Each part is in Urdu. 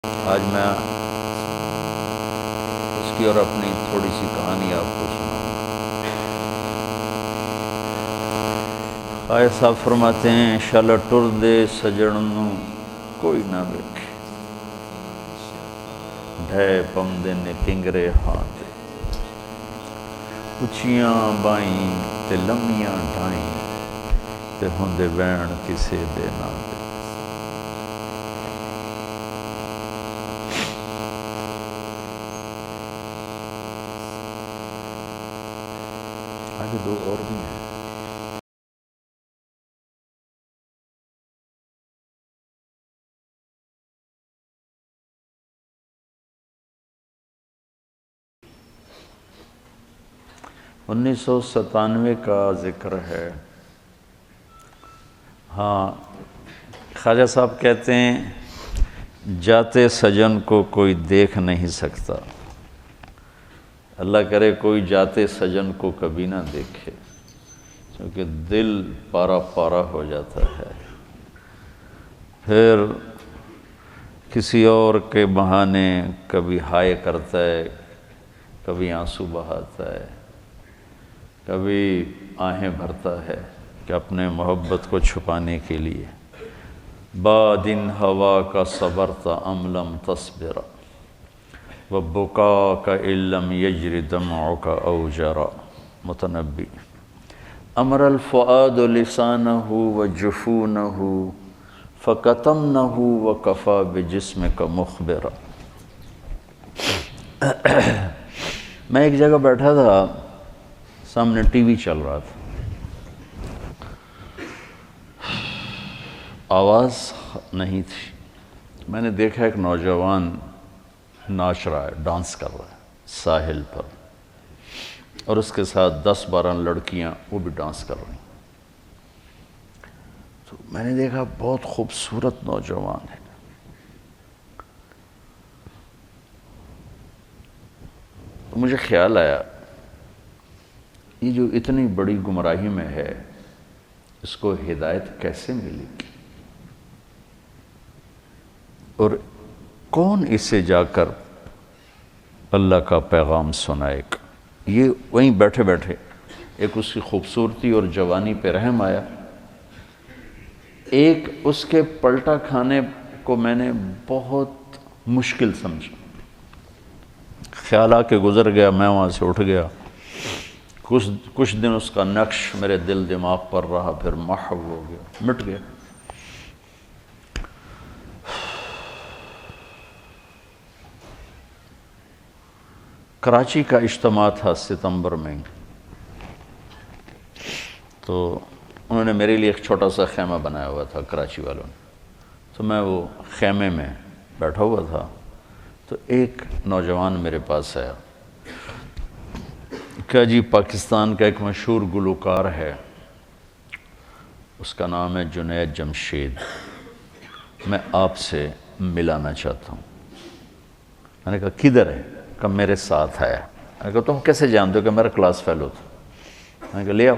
آج میں اس کی اور اپنی تھوڑی سی کہانی آپ کو سناؤں گا۔ خواجہ صاحب فرماتے ہیں شل ٹر دے سجن نوں کوئی نہ ویکھے، ڈھے پمدے نے کنگرے ہاں تے، اچھیاں بائیں تے لمیاں ڈھائیں تے ہوندے وین کسے دے نہ دے۔ آگے دو اور بھی ہیں۔ 1997 کا ذکر ہے۔ ہاں، خواجہ صاحب کہتے ہیں جاتے سجن کو کوئی دیکھ نہیں سکتا، اللہ کرے کوئی جاتے سجن کو کبھی نہ دیکھے، کیونکہ دل پارا پارا ہو جاتا ہے، پھر کسی اور کے بہانے کبھی ہائے کرتا ہے، کبھی آنسو بہاتا ہے، کبھی آہیں بھرتا ہے کہ اپنے محبت کو چھپانے کے لیے۔ بادن ہوا کا صبرت ام لم تصبر وبکاک ان لم یجر دمعک او جرا۔ متنبی۔ امر الفؤاد لسانہ وجفونہ فکتمنہ وکفی بجسمک مخبرا۔ میں ایک جگہ بیٹھا تھا، سامنے ٹی وی چل رہا تھا، آواز نہیں تھی۔ میں نے دیکھا ایک نوجوان ناچ رہا ہے، ڈانس کر رہا ہے ساحل پر، اور اس کے ساتھ 10-12 لڑکیاں وہ بھی ڈانس کر رہی ہیں۔ تو میں نے دیکھا بہت خوبصورت نوجوان ہے۔ تو مجھے خیال آیا یہ جو اتنی بڑی گمراہی میں ہے، اس کو ہدایت کیسے ملے گی، اور کون اسے جا کر اللہ کا پیغام سنائے گا۔ یہ وہیں بیٹھے بیٹھے ایک اس کی خوبصورتی اور جوانی پہ رحم آیا، ایک اس کے پلٹا کھانے کو میں نے بہت مشکل سمجھا۔ خیال آ کے گزر گیا، میں وہاں سے اٹھ گیا، کچھ دن اس کا نقش میرے دل دماغ پر رہا، پھر محو ہو گیا، مٹ گیا۔ کراچی کا اجتماع تھا ستمبر میں، تو انہوں نے میرے لیے ایک چھوٹا سا خیمہ بنایا ہوا تھا کراچی والوں نے، تو میں وہ خیمے میں بیٹھا ہوا تھا، تو ایک نوجوان میرے پاس آیا کہ جی پاکستان کا ایک مشہور گلوکار ہے، اس کا نام ہے جنید جمشید، میں آپ سے ملانا چاہتا ہوں۔ میں نے کہا کدھر ہے؟ کہ میرے ساتھ آیا۔ میں نے کہا تم کیسے جانتے ہو؟ کہ میرا کلاس فیلو تھا۔ میں نے کہا لے آؤ۔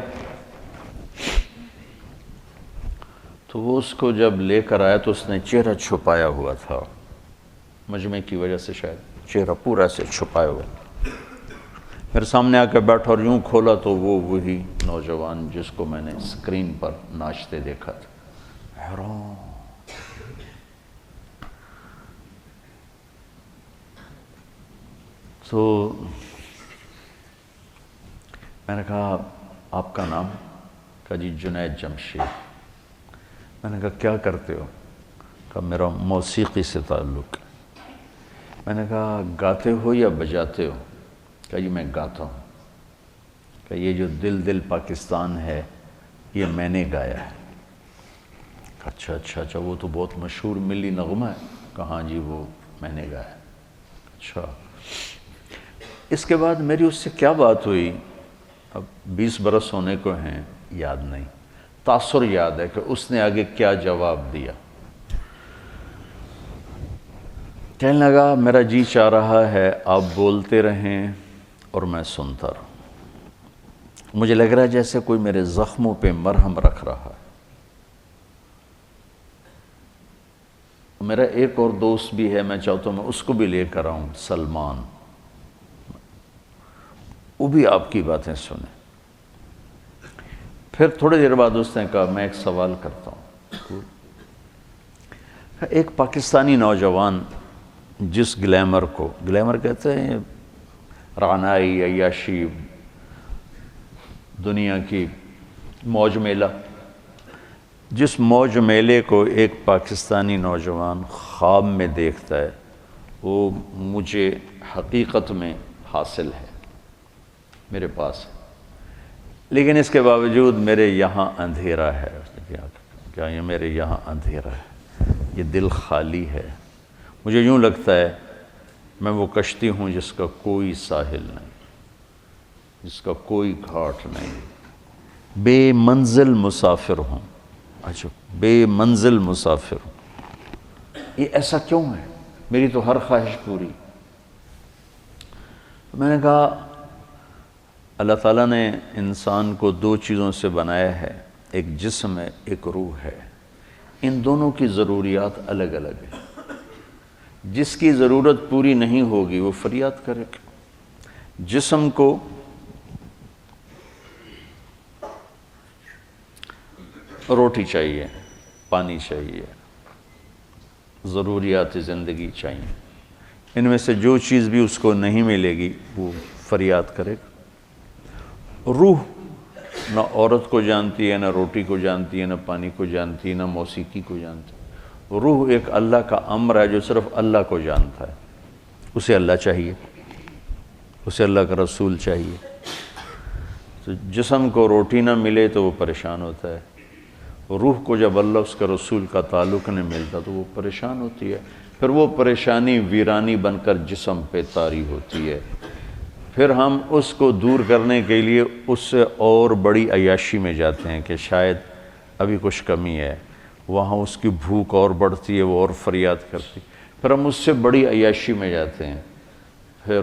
تو وہ اس کو جب لے کر آیا تو اس نے چہرہ چھپایا ہوا تھا، مجمع کی وجہ سے شاید چہرہ پورا سے چھپایا ہوا۔ میرے سامنے آ کے بیٹھا اور یوں کھولا تو وہ وہی نوجوان جس کو میں نے اسکرین پر ناچتے دیکھا تھا۔ حیران۔ تو میں نے کہا آپ کا نام؟ کہا جی جنید جمشید۔ میں نے کہا کیا کرتے ہو؟ کہا میرا موسیقی سے تعلق ہے۔ میں نے کہا گاتے ہو یا بجاتے ہو؟ کہا جی میں گاتا ہوں۔ کہ یہ جو دل دل پاکستان ہے یہ میں نے گایا ہے۔ اچھا اچھا اچھا، وہ تو بہت مشہور ملی نغمہ ہے۔ کہاں جی وہ میں نے گایا ہے۔ اچھا، اس کے بعد میری اس سے کیا بات ہوئی، اب 20 برس ہونے کو ہیں، یاد نہیں، تاثر یاد ہے کہ اس نے آگے کیا جواب دیا۔ کہنے لگا میرا جی چاہ رہا ہے آپ بولتے رہیں اور میں سنتا رہوں، مجھے لگ رہا ہے جیسے کوئی میرے زخموں پہ مرہم رکھ رہا ہے۔ میرا ایک اور دوست بھی ہے، میں چاہتا ہوں میں اس کو بھی لے کر آؤں، سلمان، وہ بھی آپ کی باتیں سنیں۔ پھر تھوڑی دیر بعد اس نے کہا میں ایک سوال کرتا ہوں۔ ایک پاکستانی نوجوان جس گلیمر کو، گلیمر کہتے ہیں رعنائی، عیاشی، دنیا کی موج میلہ، جس موج میلے کو ایک پاکستانی نوجوان خواب میں دیکھتا ہے، وہ مجھے حقیقت میں حاصل ہے، میرے پاس ہے، لیکن اس کے باوجود میرے یہاں اندھیرا ہے۔ کیا یہ میرے یہاں اندھیرا ہے، یہ دل خالی ہے، مجھے یوں لگتا ہے میں وہ کشتی ہوں جس کا کوئی ساحل نہیں، جس کا کوئی گھاٹ نہیں، بے منزل مسافر ہوں۔ اچھا، بے منزل مسافر ہوں، یہ ایسا کیوں ہے؟ میری تو ہر خواہش پوری۔ میں نے کہا اللہ تعالیٰ نے انسان کو دو چیزوں سے بنایا ہے، ایک جسم ہے، ایک روح ہے، ان دونوں کی ضروریات الگ الگ ہیں۔ جس کی ضرورت پوری نہیں ہوگی وہ فریاد کرے۔ جسم کو روٹی چاہیے، پانی چاہیے، ضروریات زندگی چاہیے، ان میں سے جو چیز بھی اس کو نہیں ملے گی وہ فریاد کرے گا۔ روح نہ عورت کو جانتی ہے، نہ روٹی کو جانتی ہے، نہ پانی کو جانتی ہے، نہ موسیقی کو جانتی ہے۔ روح ایک اللہ کا امر ہے جو صرف اللہ کو جانتا ہے، اسے اللہ چاہیے، اسے اللہ کا رسول چاہیے۔ تو جسم کو روٹی نہ ملے تو وہ پریشان ہوتا ہے، روح کو جب اللہ اس کا رسول کا تعلق نہیں ملتا تو وہ پریشان ہوتی ہے، پھر وہ پریشانی ویرانی بن کر جسم پہ طاری ہوتی ہے، پھر ہم اس کو دور کرنے کے لیے اس سے اور بڑی عیاشی میں جاتے ہیں کہ شاید ابھی کچھ کمی ہے، وہاں اس کی بھوک اور بڑھتی ہے، وہ اور فریاد کرتی، پھر ہم اس سے بڑی عیاشی میں جاتے ہیں، پھر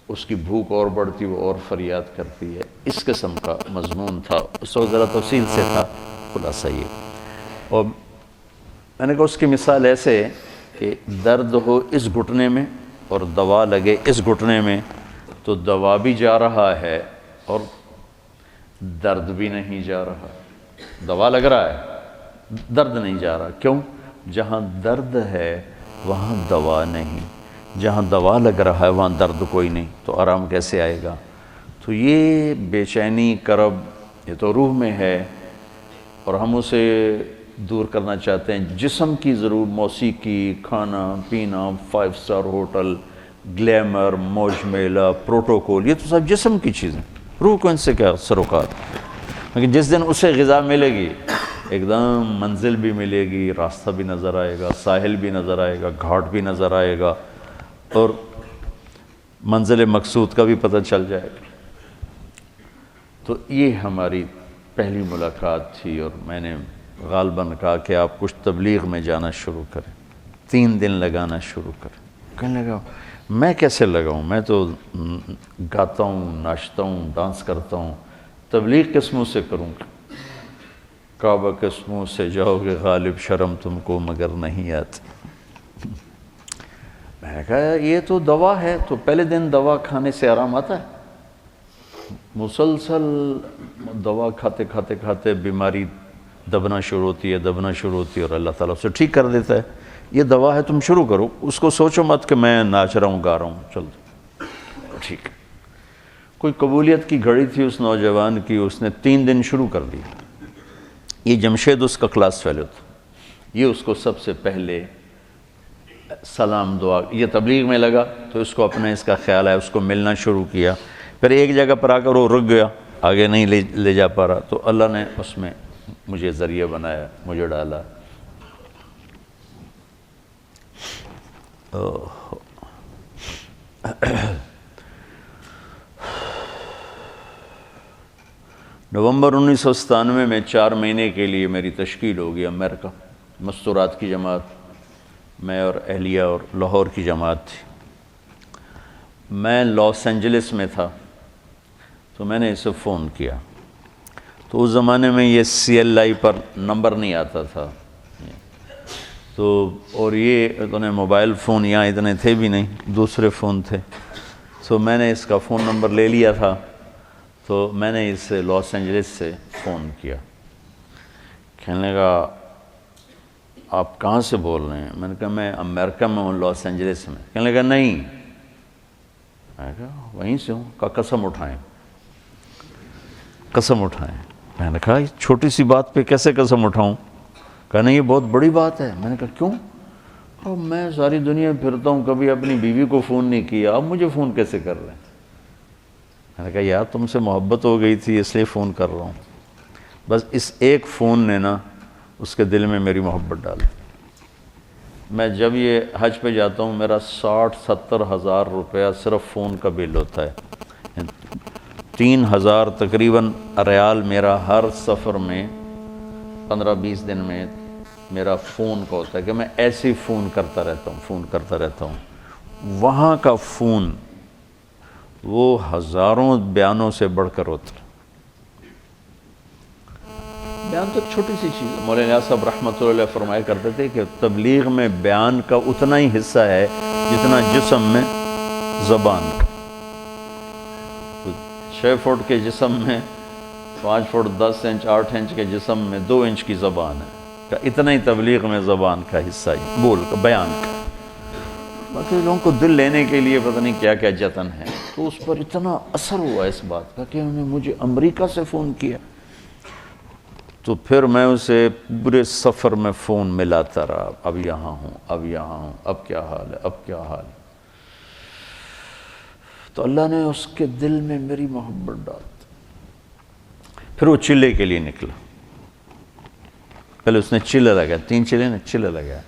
اس کی بھوک اور بڑھتی، وہ اور فریاد کرتی ہے۔ اس قسم کا مضمون تھا، اس وقت ذرا تفصیل سے تھا، خلاصہ یہ۔ اور میں نے کہا اس کی مثال ایسے ہے کہ درد ہو اس گھٹنے میں اور دوا لگے اس گھٹنے میں، تو دوا بھی جا رہا ہے اور درد بھی نہیں جا رہا۔ دوا لگ رہا ہے، درد نہیں جا رہا، کیوں؟ جہاں درد ہے وہاں دوا نہیں، جہاں دوا لگ رہا ہے وہاں درد کوئی نہیں، تو آرام کیسے آئے گا؟ تو یہ بے چینی، کرب، یہ تو روح میں ہے اور ہم اسے دور کرنا چاہتے ہیں۔ جسم کی ضرور موسیقی، کھانا پینا، 5 اسٹار ہوٹل، گلیمر، موج میلہ، پروٹوکول، یہ تو سب جسم کی چیزیں، روح کو ان سے کیا سروکار؟ لیکن جس دن اسے غذا ملے گی، ایک دم منزل بھی ملے گی، راستہ بھی نظر آئے گا، ساحل بھی نظر آئے گا، گھاٹ بھی نظر آئے گا، اور منزل مقصود کا بھی پتہ چل جائے گا۔ تو یہ ہماری پہلی ملاقات تھی، اور میں نے غالباً کہا کہ آپ کچھ تبلیغ میں جانا شروع کریں، 3 دن لگانا شروع کریں۔ کہنے لگا میں کیسے لگاؤں، میں تو گاتا ہوں، ناچتا ہوں، ڈانس کرتا ہوں، تبلیغ کس منہ سے کروں؟ کعبہ کس منہ سے جاؤ گے غالب، شرم تم کو مگر نہیں آتی۔ میں نے کہا یہ تو دوا ہے، تو پہلے دن دوا کھانے سے آرام آتا ہے؟ مسلسل دوا کھاتے کھاتے کھاتے بیماری دبنا شروع ہوتی ہے، دبنا شروع ہوتی ہے، اور اللہ تعالیٰ اسے ٹھیک کر دیتا ہے۔ یہ دوا ہے، تم شروع کرو، اس کو سوچو مت کہ میں ناچ رہا ہوں، گا رہا ہوں، چل ٹھیک ہے۔ کوئی قبولیت کی گھڑی تھی اس نوجوان کی، اس نے 3 دن شروع کر دی۔ یہ جمشید اس کا کلاس فیلو تھا، یہ اس کو سب سے پہلے سلام دعا، یہ تبلیغ میں لگا تو اس کو اپنا اس کا خیال ہے، اس کو ملنا شروع کیا، پھر ایک جگہ پر آ کر وہ رک گیا، آگے نہیں لے جا پا رہا، تو اللہ نے اس میں مجھے ذریعہ بنایا، مجھے ڈالا۔ نومبر 1997 میں 4 مہینے کے لیے میری تشکیل ہوگی امریکہ، مستورات کی جماعت، میں اور اہلیہ اور لاہور کی جماعت تھی۔ میں لاس اینجلس میں تھا، تو میں نے اسے فون کیا، تو اس زمانے میں یہ CLI پر نمبر نہیں آتا تھا، تو اور یہ اتنے موبائل فون یہاں اتنے تھے بھی نہیں، دوسرے فون تھے، تو میں نے اس کا فون نمبر لے لیا تھا، تو میں نے اس سے لاس اینجلس سے فون کیا، کہنے لگا آپ کہاں سے بول رہے ہیں؟ میں نے کہا میں امریکہ میں ہوں، لاس اینجلس میں۔ کہنے لگا نہیں، میں نے کہا وہیں سے ہوں۔ کہا قسم اٹھائیں، قسم اٹھائیں۔ میں نے کہا چھوٹی سی بات پہ کیسے قسم اٹھاؤں؟ کہا نہیں یہ بہت بڑی بات ہے۔ میں نے کہا کیوں؟ کہا میں ساری دنیا پھرتا ہوں، کبھی اپنی بیوی کو فون نہیں کیا، اب مجھے فون کیسے کر رہے ہیں؟ میں نے کہا یار تم سے محبت ہو گئی تھی اس لیے فون کر رہا ہوں۔ بس اس ایک فون نے نا اس کے دل میں میری محبت ڈالی۔ میں جب یہ حج پہ جاتا ہوں میرا 60-70 ہزار روپیہ صرف فون کا بل ہوتا ہے، 3000 تقریباً ریال میرا ہر سفر میں 15-20 دن میں میرا فون کا ہوتا ہے کہ میں ایسے ہی فون کرتا رہتا ہوں۔ وہاں کا فون وہ ہزاروں بیانوں سے بڑھ کر ہوتا ہے۔ بیان تو ایک چھوٹی سی چیز ہے۔ مولانا صاحب رحمۃ اللہ علیہ فرمایا کرتے تھے کہ تبلیغ میں بیان کا اتنا ہی حصہ ہے جتنا جسم میں زبان کا۔ 6 فٹ کے جسم میں 5 فٹ 10 انچ 8 انچ کے جسم میں 2 انچ کی زبان ہے، کہ اتنا ہی تبلیغ میں زبان کا حصہ ہے، بول کا، بیان کا۔ باقی لوگوں کو دل لینے کے لیے پتہ نہیں کیا کیا جتن ہے، تو اس پر اتنا اثر ہوا اس بات کا کہ انہوں نے مجھے امریکہ سے فون کیا۔ تو پھر میں اسے پورے سفر میں فون ملاتا رہا، اب یہاں ہوں، اب یہاں ہوں، اب کیا حال ہے، اب کیا حال ہے۔ تو اللہ نے اس کے دل میں میری محبت ڈال دی۔ پھر وہ چلے کے لیے نکلا، پہلے اس نے چلے لگایا، 3 چلے نے چلے لگایا۔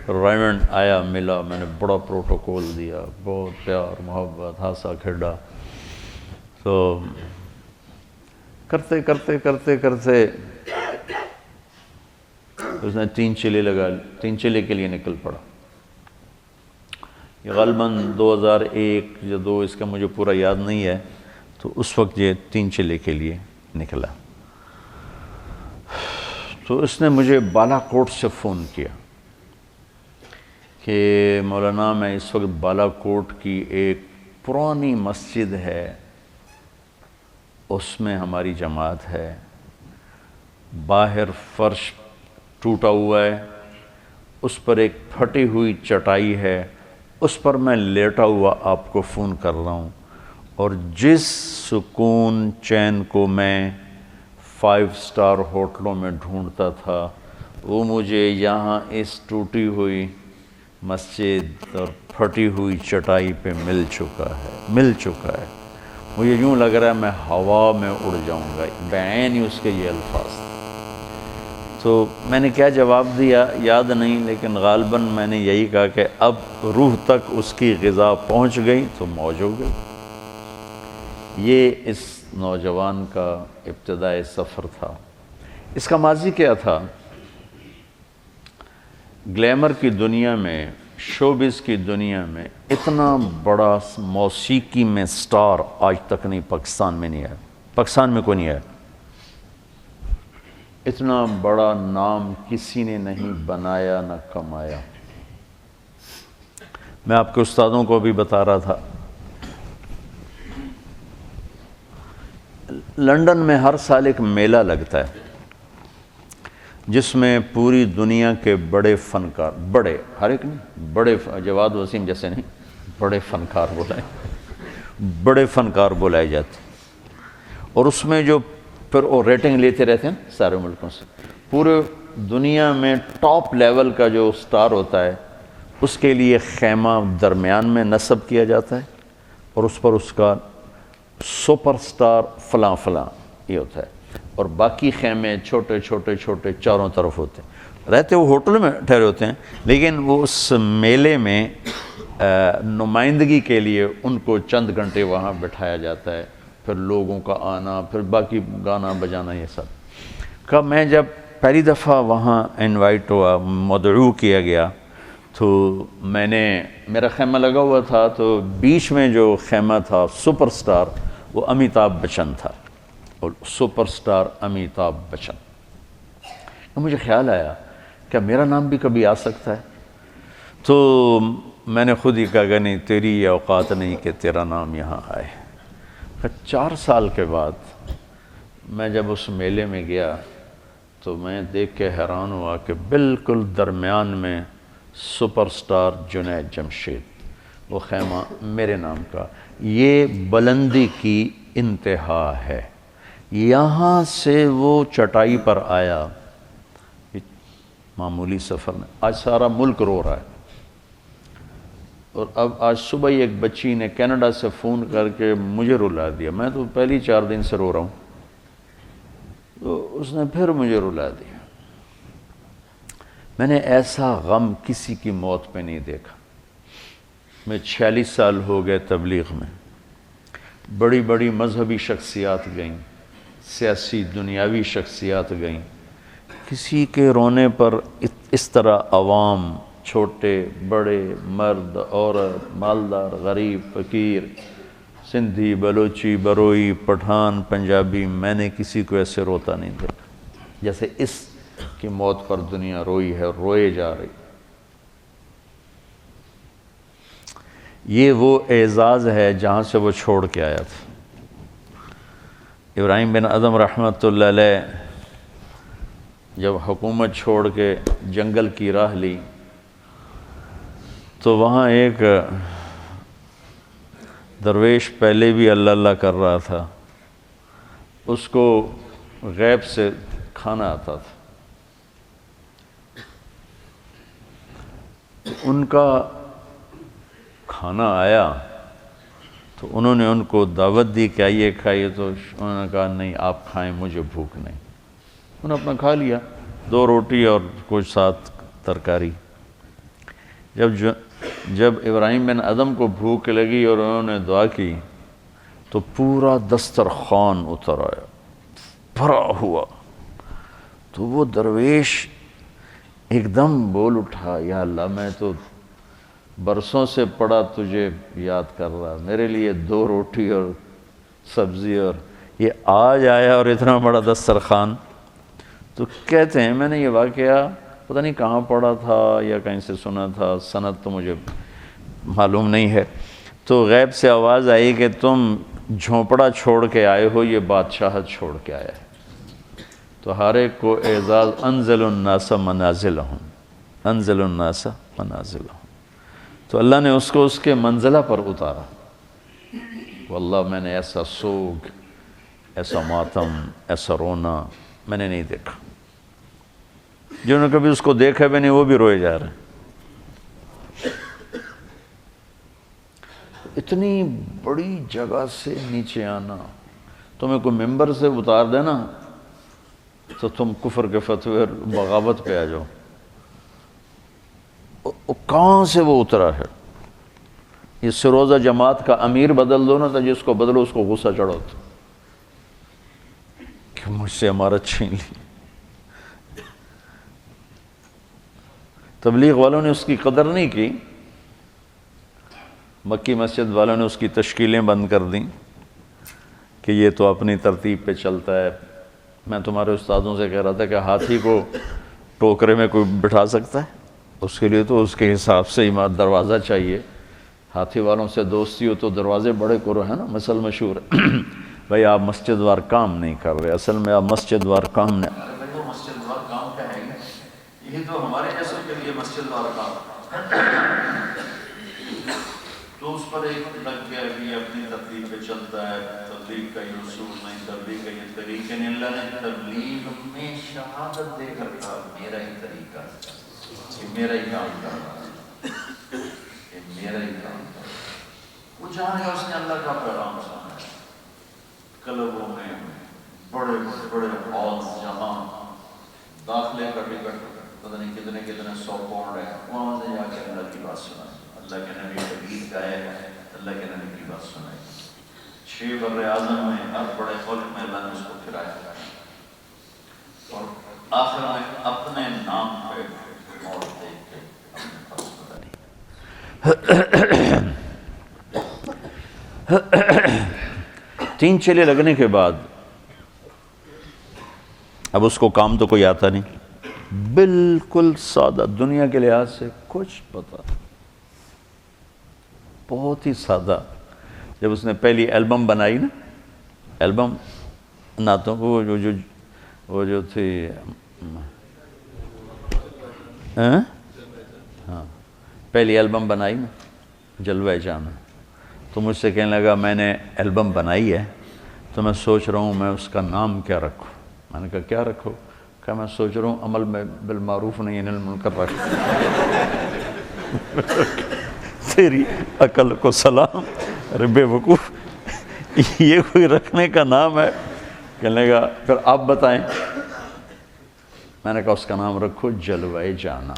ریمنڈ آیا، ملا، میں نے بڑا پروٹوکول دیا، بہت پیار محبت، ہنسا کھیڈا۔ تو کرتے کرتے کرتے کرتے اس نے 3 چلے لگا، 3 چلے کے لیے نکل پڑا۔ یہ غالباً 2001 یا 2 اس کا مجھے پورا یاد نہیں ہے، تو اس وقت یہ 3 چلے کے لیے نکلا۔ تو اس نے مجھے بالا کوٹ سے فون کیا کہ مولانا میں اس وقت بالا کوٹ کی ایک پرانی مسجد ہے، اس میں ہماری جماعت ہے، باہر فرش ٹوٹا ہوا ہے، اس پر ایک پھٹی ہوئی چٹائی ہے، اس پر میں لیٹا ہوا آپ کو فون کر رہا ہوں، اور جس سکون چین کو میں 5 سٹار ہوٹلوں میں ڈھونڈتا تھا وہ مجھے یہاں اس ٹوٹی ہوئی مسجد اور پھٹی ہوئی چٹائی پہ مل چکا ہے۔ مجھے یوں لگ رہا ہے میں ہوا میں اڑ جاؤں گا، بعین ہی اس کے یہ الفاظ تھے۔ تو میں نے کیا جواب دیا یاد نہیں، لیکن غالباً میں نے یہی کہا کہ اب روح تک اس کی غذا پہنچ گئی تو موج ہو گئی۔ یہ اس نوجوان کا ابتدائی سفر تھا۔ اس کا ماضی کیا تھا؟ گلیمر کی دنیا میں، شوبز کی دنیا میں اتنا بڑا موسیقی میں سٹار آج تک نہیں پاکستان میں نہیں ہے، پاکستان میں کوئی نہیں ہے۔ اتنا بڑا نام کسی نے نہیں بنایا نہ کمایا۔ میں آپ کے استادوں کو بھی بتا رہا تھا، لندن میں ہر سال ایک میلہ لگتا ہے جس میں پوری دنیا کے بڑے فنکار، بڑے ہر ایک نہیں، بڑے جواد وسیم جیسے نہیں، بڑے فنکار بلائے جاتے ہیں، اور اس میں جو پھر وہ ریٹنگ لیتے رہتے ہیں سارے ملکوں سے، پورے دنیا میں ٹاپ لیول کا جو سٹار ہوتا ہے اس کے لیے خیمہ درمیان میں نصب کیا جاتا ہے، اور اس پر اس کا سپر سٹار فلاں فلاں یہ ہوتا ہے، اور باقی خیمے چھوٹے چھوٹے چھوٹے چاروں طرف ہوتے ہیں، رہتے وہ ہوٹل میں ٹھہرے ہوتے ہیں، لیکن وہ اس میلے میں نمائندگی کے لیے ان کو چند گھنٹے وہاں بٹھایا جاتا ہے، پھر لوگوں کا آنا، پھر باقی گانا بجانا، یہ سب کا۔ میں جب پہلی دفعہ وہاں انوائٹ ہوا، مدعو کیا گیا، تو میں نے، میرا خیمہ لگا ہوا تھا، تو بیچ میں جو خیمہ تھا سپر سٹار وہ امیتابھ بچن تھا، اور سپر سٹار امیتابھ بچن۔ مجھے خیال آیا کیا میرا نام بھی کبھی آ سکتا ہے؟ تو میں نے خود ہی کہا کہ نہیں، تیری یہ اوقات نہیں کہ تیرا نام یہاں آئے۔ 4 سال کے بعد میں جب اس میلے میں گیا تو میں دیکھ کے حیران ہوا کہ بالکل درمیان میں سپر سٹار جنید جمشید، وہ خیمہ میرے نام کا۔ یہ بلندی کی انتہا ہے۔ یہاں سے وہ چٹائی پر آیا، معمولی سفر میں، آج سارا ملک رو رہا ہے۔ اور اب آج صبح ہی ایک بچی نے کینیڈا سے فون کر کے مجھے رلا دیا، میں تو پہلی 4 دن سے رو رہا ہوں، تو اس نے پھر مجھے رلا دیا۔ میں نے ایسا غم کسی کی موت پہ نہیں دیکھا۔ میں 46 سال ہو گئے تبلیغ میں، بڑی بڑی مذہبی شخصیات گئیں، سیاسی دنیاوی شخصیات گئیں، کسی کے رونے پر اس طرح عوام، چھوٹے بڑے، مرد عورت، مالدار غریب فقیر، سندھی بلوچی بروئی پٹھان پنجابی، میں نے کسی کو ایسے روتا نہیں دیکھا جیسے اس کی موت پر دنیا روئی ہے اور روئے جا رہی۔ یہ وہ اعزاز ہے جہاں سے وہ چھوڑ کے آیا تھا۔ ابراہیم بن ادھم رحمۃ اللہ علیہ جب حکومت چھوڑ کے جنگل کی راہ لی تو وہاں ایک درویش پہلے بھی اللہ اللہ کر رہا تھا، اس کو غیب سے کھانا آتا تھا۔ ان کا کھانا آیا تو انہوں نے ان کو دعوت دی کہ آئیے کھائیے، تو انہوں نے کہا نہیں آپ کھائیں، مجھے بھوک نہیں۔ انہوں نے اپنا کھا لیا، 2 روٹی اور کچھ ساتھ ترکاری۔ جب ابراہیم بن ادھم کو بھوک لگی اور انہوں نے دعا کی تو پورا دسترخوان اتر آیا، بھرا ہوا۔ تو وہ درویش ایک دم بول اٹھا، یا اللہ میں تو برسوں سے پڑا تجھے یاد کر رہا، میرے لیے 2 روٹی اور سبزی اور یہ آج آیا اور اتنا بڑا دسترخوان۔ تو کہتے ہیں میں نے یہ واقعہ پتہ نہیں کہاں پڑھا تھا یا کہیں سے سنا تھا، سند تو مجھے معلوم نہیں ہے۔ تو غیب سے آواز آئی کہ تم جھونپڑا چھوڑ کے آئے ہو، یہ بادشاہت چھوڑ کے آیا ہے۔ تو ہر ایک کو اعزاز، انزل الناس منازلہم، انزل الناس منازلہم۔ تو اللہ نے اس کو اس کے منزلہ پر اتارا۔ واللہ میں نے ایسا سوگ، ایسا ماتم، ایسا رونا میں نے نہیں دیکھا۔ جنہوں نے کبھی اس کو دیکھا بھی نہیں وہ بھی روئے جا رہے ہیں۔ اتنی بڑی جگہ سے نیچے آنا، تمہیں کوئی ممبر سے اتار دینا تو تم کفر کے فتوے اور بغاوت پہ آ جاؤ۔ کہاں سے وہ اترا ہے؟ یہ سروزہ جماعت کا امیر بدل دو نا، تو جس کو بدلو اس کو غصہ چڑھو کہ مجھ سے امارت چھین لی۔ تبلیغ والوں نے اس کی قدر نہیں کی، مکی مسجد والوں نے اس کی تشکیلیں بند کر دیں کہ یہ تو اپنی ترتیب پہ چلتا ہے۔ میں تمہارے استادوں سے کہہ رہا تھا کہ ہاتھی کو ٹوکرے میں کوئی بٹھا سکتا ہے؟ اس کے لیے تو اس کے حساب سے ہی دروازہ چاہیے۔ ہاتھی والوں سے دوستی ہو تو دروازے بڑے کرو، ہے نا، مثل مشہور ہے۔ بھائی آپ مسجد وار کام نہیں کر رہے، اصل میں آپ مسجد وار کام نہیں، وہ مسجد وار کام کا ہے ہی، یہ تو ہمارے جیسے کے لیے مسجد وار کام۔ تو اس پر ایک لگ گیا کہ یہ اپنی تبلیغ پہ چلتا ہے، تبلیغ کا یہ اصول نہیں، تبلیغ کا یہ طریقہ نہیں۔ اللہ نے تبلیغ میں شہادت دے کر کہا میرا ہی طریقہ، یہ میرا ہی کام کر رہا ہے، یہ میرا ہی کام کر رہا ہے۔ وہ جانے اس نے اللہ کا پیغام سنا ہے، کلبوں میں بڑے بڑے ہال جہاں داخلے کا ٹکٹ پتہ نہیں کتنے کتنے 100 پاؤنڈ ہے، وہاں سے جا کے اللہ کی بات سنا، اللہ کے نبی کا گیت گائے، اللہ کے نبی کی بات سنائی۔ 6 بر اعظم میں ہر بڑے ملک میں اللہ نے اس کو پھرایا اور آخر میں اپنے نام پہ موت دیکھ کے اپنے پاس بتائی۔ 3 چیلے لگنے کے بعد اب اس کو کام تو کوئی آتا نہیں، بالکل سادہ، دنیا کے لحاظ سے کچھ پتہ، بہت ہی سادہ. جب اس نے پہلی البم بنائی نا، البم نعتوں کو، وہ جو تھی، ہاں پہلی البم بنائی نا جلوہ جانا، تو مجھ سے کہنے لگا میں نے البم بنائی ہے تو میں سوچ رہا ہوں میں اس کا نام کیا رکھوں. میں نے کہا کیا رکھو؟ کہ میں سوچ رہا ہوں عمل میں بالمعروف نہیں عن المنکر رکھ. تیری عقل کو سلام، ارے بے وقوف، یہ کوئی رکھنے کا نام ہے؟ کہنے لگا پھر آپ بتائیں. میں نے کہا اس کا نام رکھو جلوہ جانا.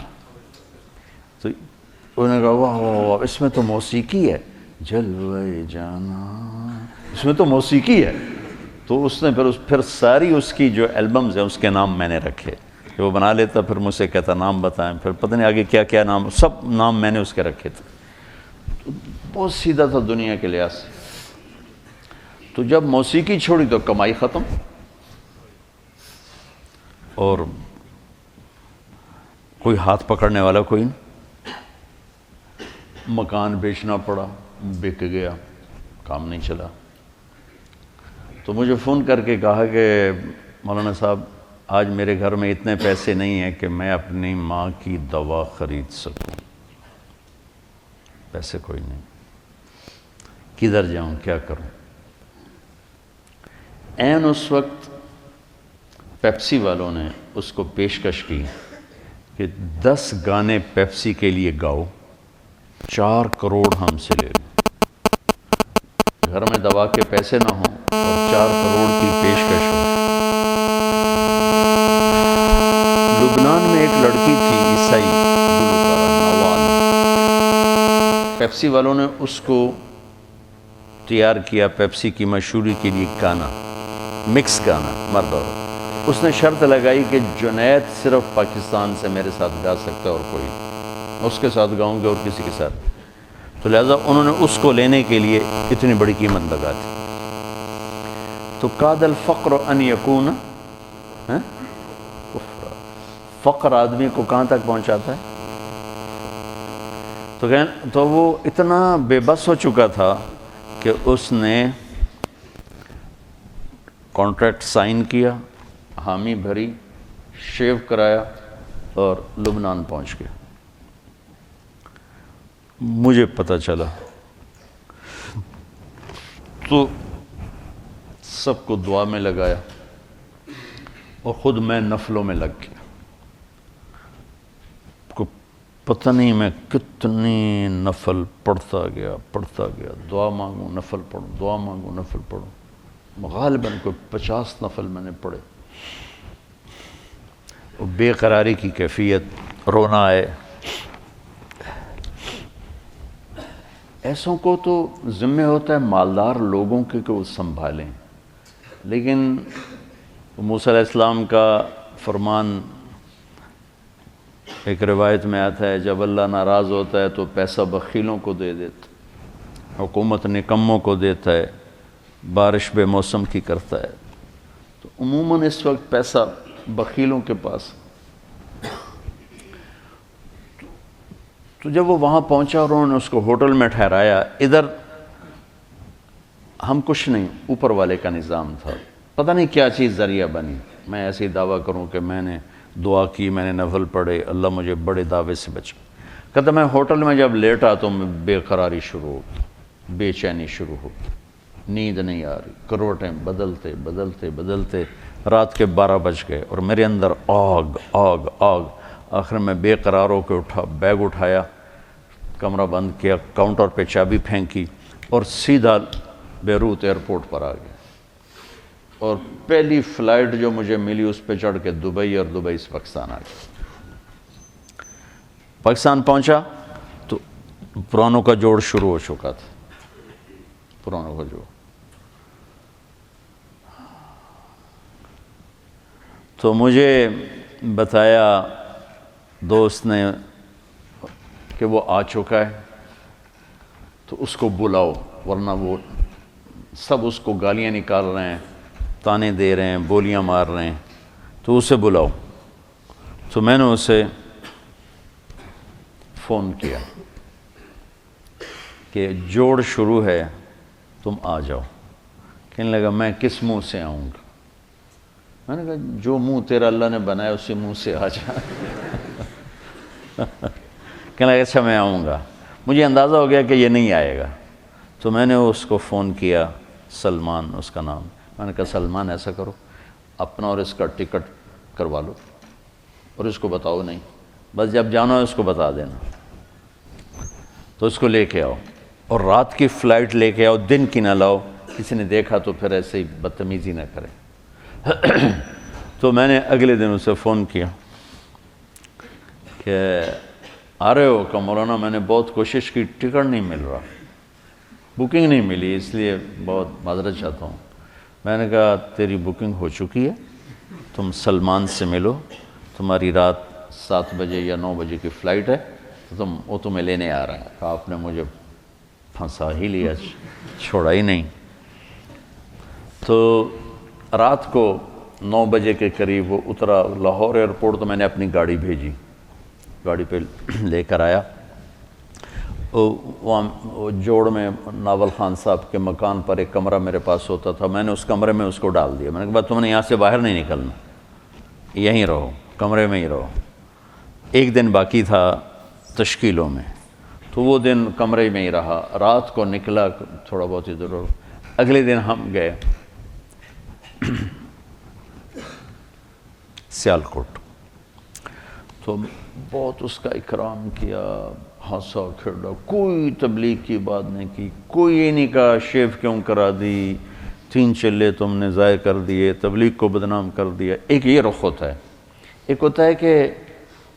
تو انہوں نے کہا واہ واہ، اس میں تو موسیقی ہے. جلوہ جانا، اس میں تو موسیقی ہے. تو اس نے پھر ساری اس کی جو البمز ہیں اس کے نام میں نے رکھے. کہ وہ بنا لیتا پھر مجھ سے کہتا نام بتائیں، پھر پتہ نہیں آگے کیا کیا نام، سب نام میں نے اس کے رکھے تھے. تو بہت سیدھا تھا دنیا کے لحاظ سے. تو جب موسیقی چھوڑی تو کمائی ختم، اور کوئی ہاتھ پکڑنے والا کوئی نہیں. مکان بیچنا پڑا، بک گیا، کام نہیں چلا. تو مجھے فون کر کے کہا کہ مولانا صاحب آج میرے گھر میں اتنے پیسے نہیں ہیں کہ میں اپنی ماں کی دوا خرید سکوں. پیسے کوئی نہیں، کدھر جاؤں، کیا کروں؟ عین اس وقت پیپسی والوں نے اس کو پیشکش کی کہ 10 گانے پیپسی کے لیے گاؤ، 4 کروڑ ہم سے لے لو. گھر میں دوا کے پیسے نہ ہوں اور 4 کروڑ کی پیشکش ہو. لبنان میں ایک لڑکی تھی عیسائی گلوکارہ نوال، پیپسی والوں نے اس کو تیار کیا پیپسی کی مشہوری کے لیے گانا، مکس گانا مرد اور. اس نے شرط لگائی کہ جنید صرف پاکستان سے میرے ساتھ گا سکتا ہے اور کوئی نہیں، اس کے ساتھ گاؤں گے اور کسی کے ساتھ. تو لہذا انہوں نے اس کو لینے کے لیے اتنی بڑی قیمت لگا دی. تو کاد الفقر ان یکون کفرا، فقر آدمی کو کہاں تک پہنچاتا ہے. تو وہ اتنا بے بس ہو چکا تھا کہ اس نے کانٹریکٹ سائن کیا، حامی بھری، شیو کرایا اور لبنان پہنچ گیا. مجھے پتہ چلا تو سب کو دعا میں لگایا اور خود میں نفلوں میں لگ گیا. پتہ نہیں میں کتنی نفل پڑھتا گیا، دعا مانگوں نفل پڑھوں، دعا مانگوں نفل پڑھوں. غالباً کوئی 50 نفل میں نے پڑھے. بے قراری کی کیفیت، رونا آئے. ایسوں کو تو ذمہ ہوتا ہے مالدار لوگوں کے کہ وہ سنبھالیں، لیکن موسیٰ علیہ السلام کا فرمان ایک روایت میں آتا ہے جب اللہ ناراض ہوتا ہے تو پیسہ بخیلوں کو دے دیتا، حکومت نکموں کو دیتا ہے، بارش بے موسم کی کرتا ہے. تو عموماً اس وقت پیسہ بخیلوں کے پاس. تو جب وہ وہاں پہنچا اور انہوں نے اس کو ہوٹل میں ٹھہرایا، ادھر ہم کچھ نہیں، اوپر والے کا نظام تھا. پتہ نہیں کیا چیز ذریعہ بنی. میں ایسے ہی دعویٰ کروں کہ میں نے دعا کی، میں نے نفل پڑھے، اللہ مجھے بڑے دعوے سے بچا. کہتا میں ہوٹل میں جب لیٹا تو بے قراری شروع ہو گئی، بے چینی شروع ہو گئی، نیند نہیں آ رہی، کروٹیں بدلتے بدلتے بدلتے رات کے 12 بج گئے اور میرے اندر آگ آگ آگ. آخر میں بے قرار ہو کے اٹھا، بیگ اٹھایا، کمرہ بند کیا، کاؤنٹر پہ چابی پھینکی اور سیدھا بیروت ایئرپورٹ پر آ گیا. اور پہلی فلائٹ جو مجھے ملی اس پہ چڑھ کے دبئی، اور دبئی سے پاکستان آ گیا. پاکستان پہنچا تو پرانوں کا جوڑ شروع ہو چکا تھا، پرانوں کا جوڑ. تو مجھے بتایا دوست نے کہ وہ آ چکا ہے تو اس کو بلاؤ، ورنہ وہ سب اس کو گالیاں نکال رہے ہیں، تانے دے رہے ہیں، بولیاں مار رہے ہیں، تو اسے بلاؤ. تو میں نے اسے فون کیا کہ جوڑ شروع ہے، تم آ جاؤ۔ کہنے لگا میں کس منہ سے آؤں گا؟ میں نے کہا جو منہ تیرا اللہ نے بنایا اسی منہ سے آ جا۔ کہنے لگا اچھا میں آؤں گا۔ مجھے اندازہ ہو گیا کہ یہ نہیں آئے گا، تو میں نے اس کو فون کیا، سلمان اس کا نام۔ میں نے کہا سلمان ایسا کرو، اپنا اور اس کا ٹکٹ کروا لو اور اس کو بتاؤ نہیں، بس جب جانا ہے اس کو بتا دینا، تو اس کو لے کے آؤ، اور رات کی فلائٹ لے کے آؤ، دن کی نہ لاؤ، کسی نے دیکھا تو پھر ایسے ہی بدتمیزی نہ کرے۔ تو میں نے اگلے دن اسے فون کیا کہ آ رہے ہو؟ کہ مولانا میں نے بہت کوشش کی، ٹکٹ نہیں مل رہا، بکنگ نہیں ملی، اس لیے بہت معذرت چاہتا ہوں۔ میں نے کہا تیری بکنگ ہو چکی ہے، تم سلمان سے ملو، تمہاری رات 7 بجے یا 9 بجے کی فلائٹ ہے، تو وہ تمہیں لینے آ رہا ہے۔ کہا آپ نے مجھے پھنسا ہی لیا، چھوڑا ہی نہیں۔ تو رات کو 9 بجے کے قریب وہ اترا لاہور ایئرپورٹ، تو میں نے اپنی گاڑی بھیجی، گاڑی پہ لے کر آیا۔ وہ جوڑ میں ناول خان صاحب کے مکان پر ایک کمرہ میرے پاس ہوتا تھا، میں نے اس کمرے میں اس کو ڈال دیا۔ میں نے کہا تم نے یہاں سے باہر نہیں نکلنا، یہیں رہو، کمرے میں ہی رہو۔ ایک دن باقی تھا تشکیلوں میں، تو وہ دن کمرے میں ہی رہا، رات کو نکلا تھوڑا بہت ادھر۔ اگلے دن ہم گئے سیالکوٹ، تو بہت اس کا اکرام کیا، ہنسا کھیڑا، کوئی تبلیغ کی بات نہیں کی، کوئی یہ نہیں کہا شیو کیوں کرا دی، 3 چلے تم نے ضائع کر دیے، تبلیغ کو بدنام کر دیا۔ ایک یہ رخ ہوتا ہے، ایک ہوتا ہے کہ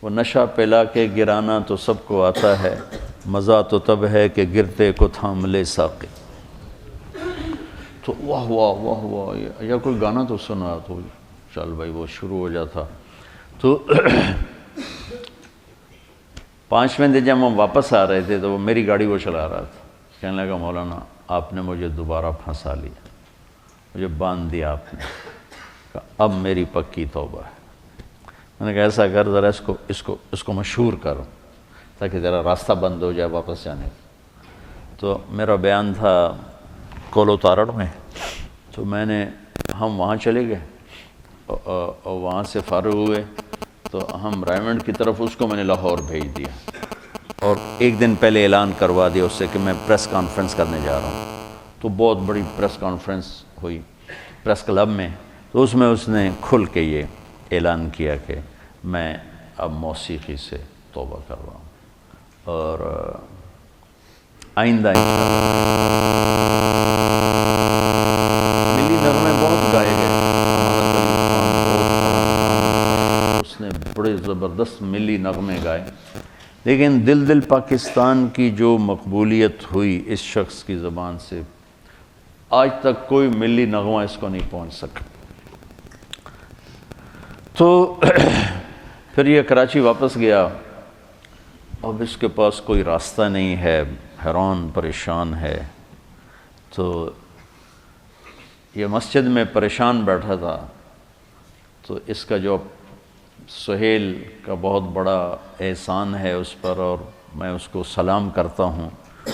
وہ نشہ پلا کے گرانا تو سب کو آتا ہے، مزہ تو تب ہے کہ گرتے کو تھام لے ساقی۔ تو واہ واہ واہ واہ، یا کوئی گانا تو سنا تو چل بھائی وہ شروع ہو جاتا۔ تو 5ویں دن جب ہم واپس آ رہے تھے تو وہ میری گاڑی وہ چلا رہا تھا، کہنے لگا مولانا آپ نے مجھے دوبارہ پھنسا لیا، مجھے باندھ دیا آپ نے، کہا اب میری پکی توبہ ہے۔ میں نے کہا ایسا کر ذرا اس کو مشہور کرو تاکہ ذرا راستہ بند ہو جائے واپس جانے کا۔ تو میرا بیان تھا کولو تارڑ میں، تو ہم وہاں چلے گئے، اور وہاں سے فارغ ہوئے تو ہم رائمنڈ کی طرف، اس کو میں نے لاہور بھیج دیا، اور ایک دن پہلے اعلان کروا دیا اس سے کہ میں پریس کانفرنس کرنے جا رہا ہوں۔ تو بہت بڑی پریس کانفرنس ہوئی پریس کلب میں، تو اس میں اس نے کھل کے یہ اعلان کیا کہ میں اب موسیقی سے توبہ کر رہا ہوں، اور آئندہ ملی نغمے بہت گائے گئے، اس نے بڑے زبردست ملی نغمے گائے، لیکن دل پاکستان کی جو مقبولیت ہوئی اس شخص کی زبان سے، آج تک کوئی ملی نغمہ اس کو نہیں پہنچ سکا۔ تو پھر یہ کراچی واپس گیا، اب اس کے پاس کوئی راستہ نہیں ہے، حیران پریشان ہے۔ تو یہ مسجد میں پریشان بیٹھا تھا، تو اس کا جو سہیل کا بہت بڑا احسان ہے اس پر، اور میں اس کو سلام کرتا ہوں۔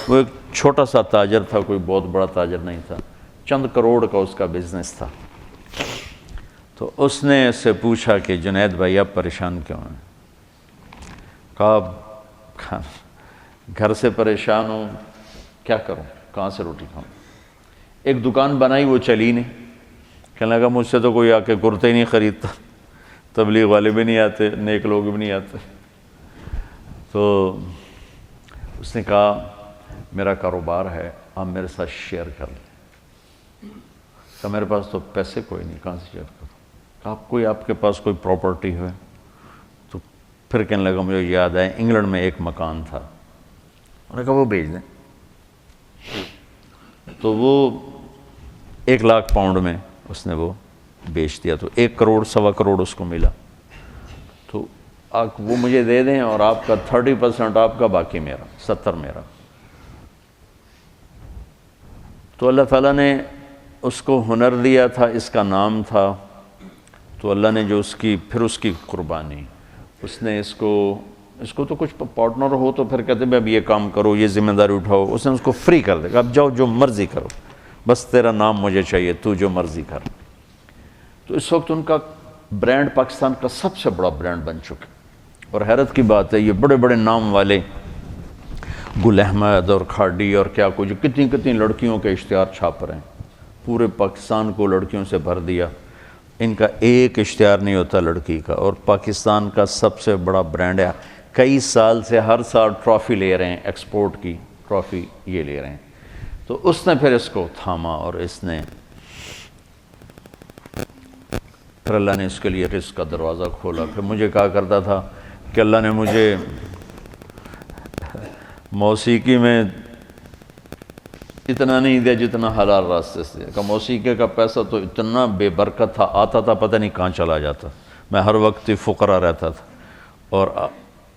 وہ ایک چھوٹا سا تاجر تھا، کوئی بہت بڑا تاجر نہیں تھا، چند کروڑ کا اس کا بزنس تھا۔ تو اس نے اس سے پوچھا کہ جنید بھائی آپ پریشان کیوں ہیں؟ کہا گھر سے پریشان ہوں، کیا کروں، کہاں سے روٹی کھاؤں؟ ایک دکان بنائی وہ چلی نہیں، کہنے لگا مجھ سے تو کوئی آ کے کرتے ہی نہیں خریدتا، تبلیغ والے بھی نہیں آتے، نیک لوگ بھی نہیں آتے۔ تو اس نے کہا میرا کاروبار ہے، آپ میرے ساتھ شیئر کر لیں۔ کہا میرے پاس تو پیسے کوئی نہیں، کہاں سے شیئر کروں؟ کہا آپ کے پاس کوئی پراپرٹی ہے؟ تو پھر کہنے لگا مجھے یاد ہے انگلینڈ میں ایک مکان تھا، انہوں نے کہا وہ بیچ دیں۔ تو وہ 1 لاکھ پاؤنڈ میں اس نے وہ بیچ دیا، تو 1 کروڑ 1.25 کروڑ اس کو ملا۔ تو وہ مجھے دے دیں اور آپ کا 30% آپ کا، باقی میرا 70 میرا۔ تو اللہ تعالیٰ نے اس کو ہنر دیا تھا، اس کا نام تھا، تو اللہ نے جو اس کی قربانی، اس نے اس کو تو کچھ پارٹنر ہو تو پھر کہتے ہیں اب یہ کام کرو، یہ ذمہ داری اٹھاؤ، اس نے اس کو فری کر دے گا، اب جاؤ جو مرضی کرو، بس تیرا نام مجھے چاہیے، تو جو مرضی کر۔ تو اس وقت ان کا برانڈ پاکستان کا سب سے بڑا برانڈ بن چکا، اور حیرت کی بات ہے یہ بڑے بڑے نام والے گل احمد اور کھاڑی اور کیا کچھ کتنی کتنی لڑکیوں کے اشتہار چھاپ رہے ہیں، پورے پاکستان کو لڑکیوں سے بھر دیا، ان کا ایک اشتہار نہیں ہوتا لڑکی کا، اور پاکستان کا سب سے بڑا برانڈ ہے، کئی سال سے ہر سال ٹرافی لے رہے ہیں، ایکسپورٹ کی ٹرافی یہ لے رہے ہیں۔ تو اس نے پھر اس کو تھاما، اور اس نے پھر اللہ نے اس کے لیے رزق کا دروازہ کھولا۔ پھر مجھے کہا کرتا تھا کہ اللہ نے مجھے موسیقی میں اتنا نہیں دیا جتنا حلال راستے سے دیا، کہ موسیقی کا پیسہ تو اتنا بے برکت تھا، آتا تھا پتہ نہیں کہاں چلا جاتا، میں ہر وقت ہی فقرا رہتا تھا، اور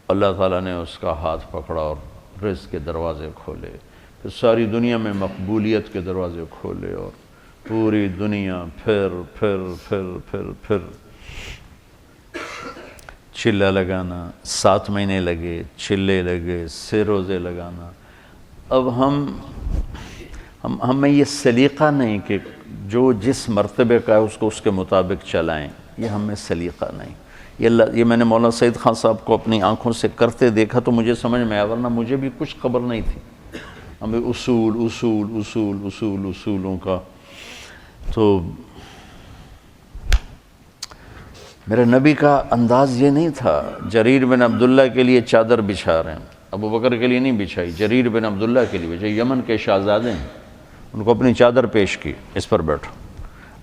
اللہ تعالیٰ نے اس کا ہاتھ پکڑا اور رزق کے دروازے کھولے، پھر ساری دنیا میں مقبولیت کے دروازے کھولے، اور پوری دنیا پھر چلہ لگانا، 7 مہینے لگے، چلے لگے، سے روزے لگانا۔ اب ہمیں یہ سلیقہ نہیں کہ جو جس مرتبے کا ہے اس کو اس کے مطابق چلائیں، یہ ہمیں سلیقہ نہیں۔ یہ میں نے مولانا سعید خان صاحب کو اپنی آنکھوں سے کرتے دیکھا تو مجھے سمجھ میں آیا، ورنہ مجھے بھی کچھ خبر نہیں تھی، ہمیں اصولوں کا۔ تو میرے نبی کا انداز یہ نہیں تھا، جریر بن عبداللہ کے لیے چادر بچھا رہے ہیں، ابو بکر کے لیے نہیں بچھائی، جریر بن عبداللہ کے لیے بچھائی، یمن کے شہزادے ہیں، ان کو اپنی چادر پیش کی، اس پر بیٹھو۔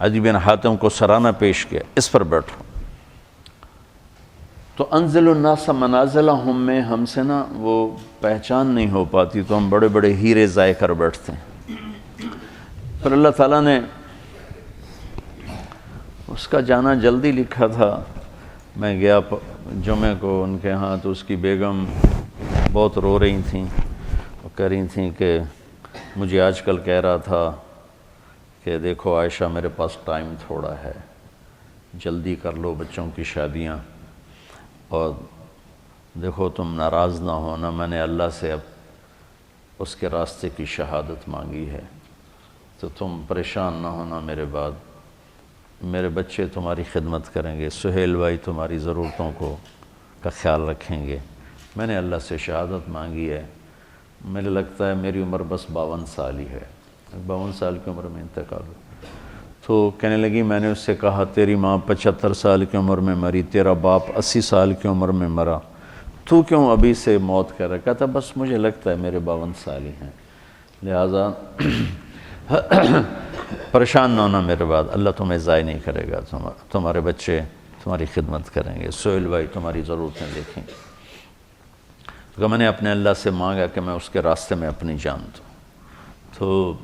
عدی بن حاتم کو سرانہ پیش کیا، اس پر بیٹھو۔ تو انزل الناس منازلہم میں ہم سے نا وہ پہچان نہیں ہو پاتی، تو ہم بڑے بڑے ہیرے ضائع کر بیٹھتے ہیں۔ پھر اللہ تعالیٰ نے اس کا جانا جلدی لکھا تھا، میں گیا جمعے کو ان کے ہاں، تو اس کی بیگم بہت رو رہی تھیں، وہ کہہ رہی تھیں کہ مجھے آج کل کہہ رہا تھا کہ دیکھو عائشہ میرے پاس ٹائم تھوڑا ہے، جلدی کر لو بچوں کی شادیاں، اور دیکھو تم ناراض نہ ہونا، میں نے اللہ سے اب اس کے راستے کی شہادت مانگی ہے، تو تم پریشان نہ ہونا میرے بعد، میرے بچے تمہاری خدمت کریں گے، سہیل بھائی تمہاری ضرورتوں کا خیال رکھیں گے، میں نے اللہ سے شہادت مانگی ہے، مجھے لگتا ہے میری عمر بس 52 سال ہی ہے، 52 سال کی عمر میں انتقال ہو۔ تو کہنے لگی میں نے اس سے کہا تیری ماں 75 سال کی عمر میں مری، تیرا باپ 80 سال کی عمر میں مرا، تو کیوں ابھی سے موت کر رہا؟ کہتا بس مجھے لگتا ہے میرے 52 سال ہی ہیں، لہٰذا پریشان نہ ہونا میرے بعد، اللہ تمہیں ضائع نہیں کرے گا، تمہارے بچے تمہاری خدمت کریں گے، سہیل بھائی تمہاری ضرورتیں دیکھیں گے۔ تو میں نے اپنے اللہ سے مانگا کہ میں اس کے راستے میں اپنی جان دوں، تو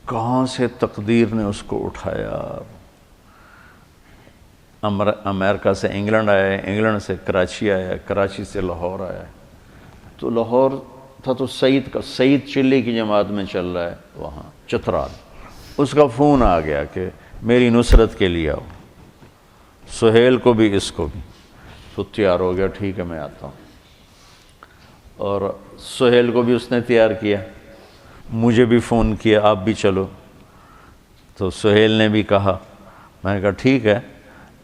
کہاں سے تقدیر نے اس کو اٹھایا، امریکہ سے انگلینڈ آیا، انگلینڈ سے کراچی آیا، کراچی سے لاہور آیا، تو لاہور تھا تو سعید چلی کی جماعت میں چل رہا ہے وہاں چترال، اس کا فون آ گیا کہ میری نصرت کے لیے آؤ، سہیل کو بھی اس کو بھی، تو تیار ہو گیا، ٹھیک ہے میں آتا ہوں، اور سہیل کو بھی اس نے تیار کیا، مجھے بھی فون کیا آپ بھی چلو، تو سہیل نے بھی کہا، میں نے کہا ٹھیک ہے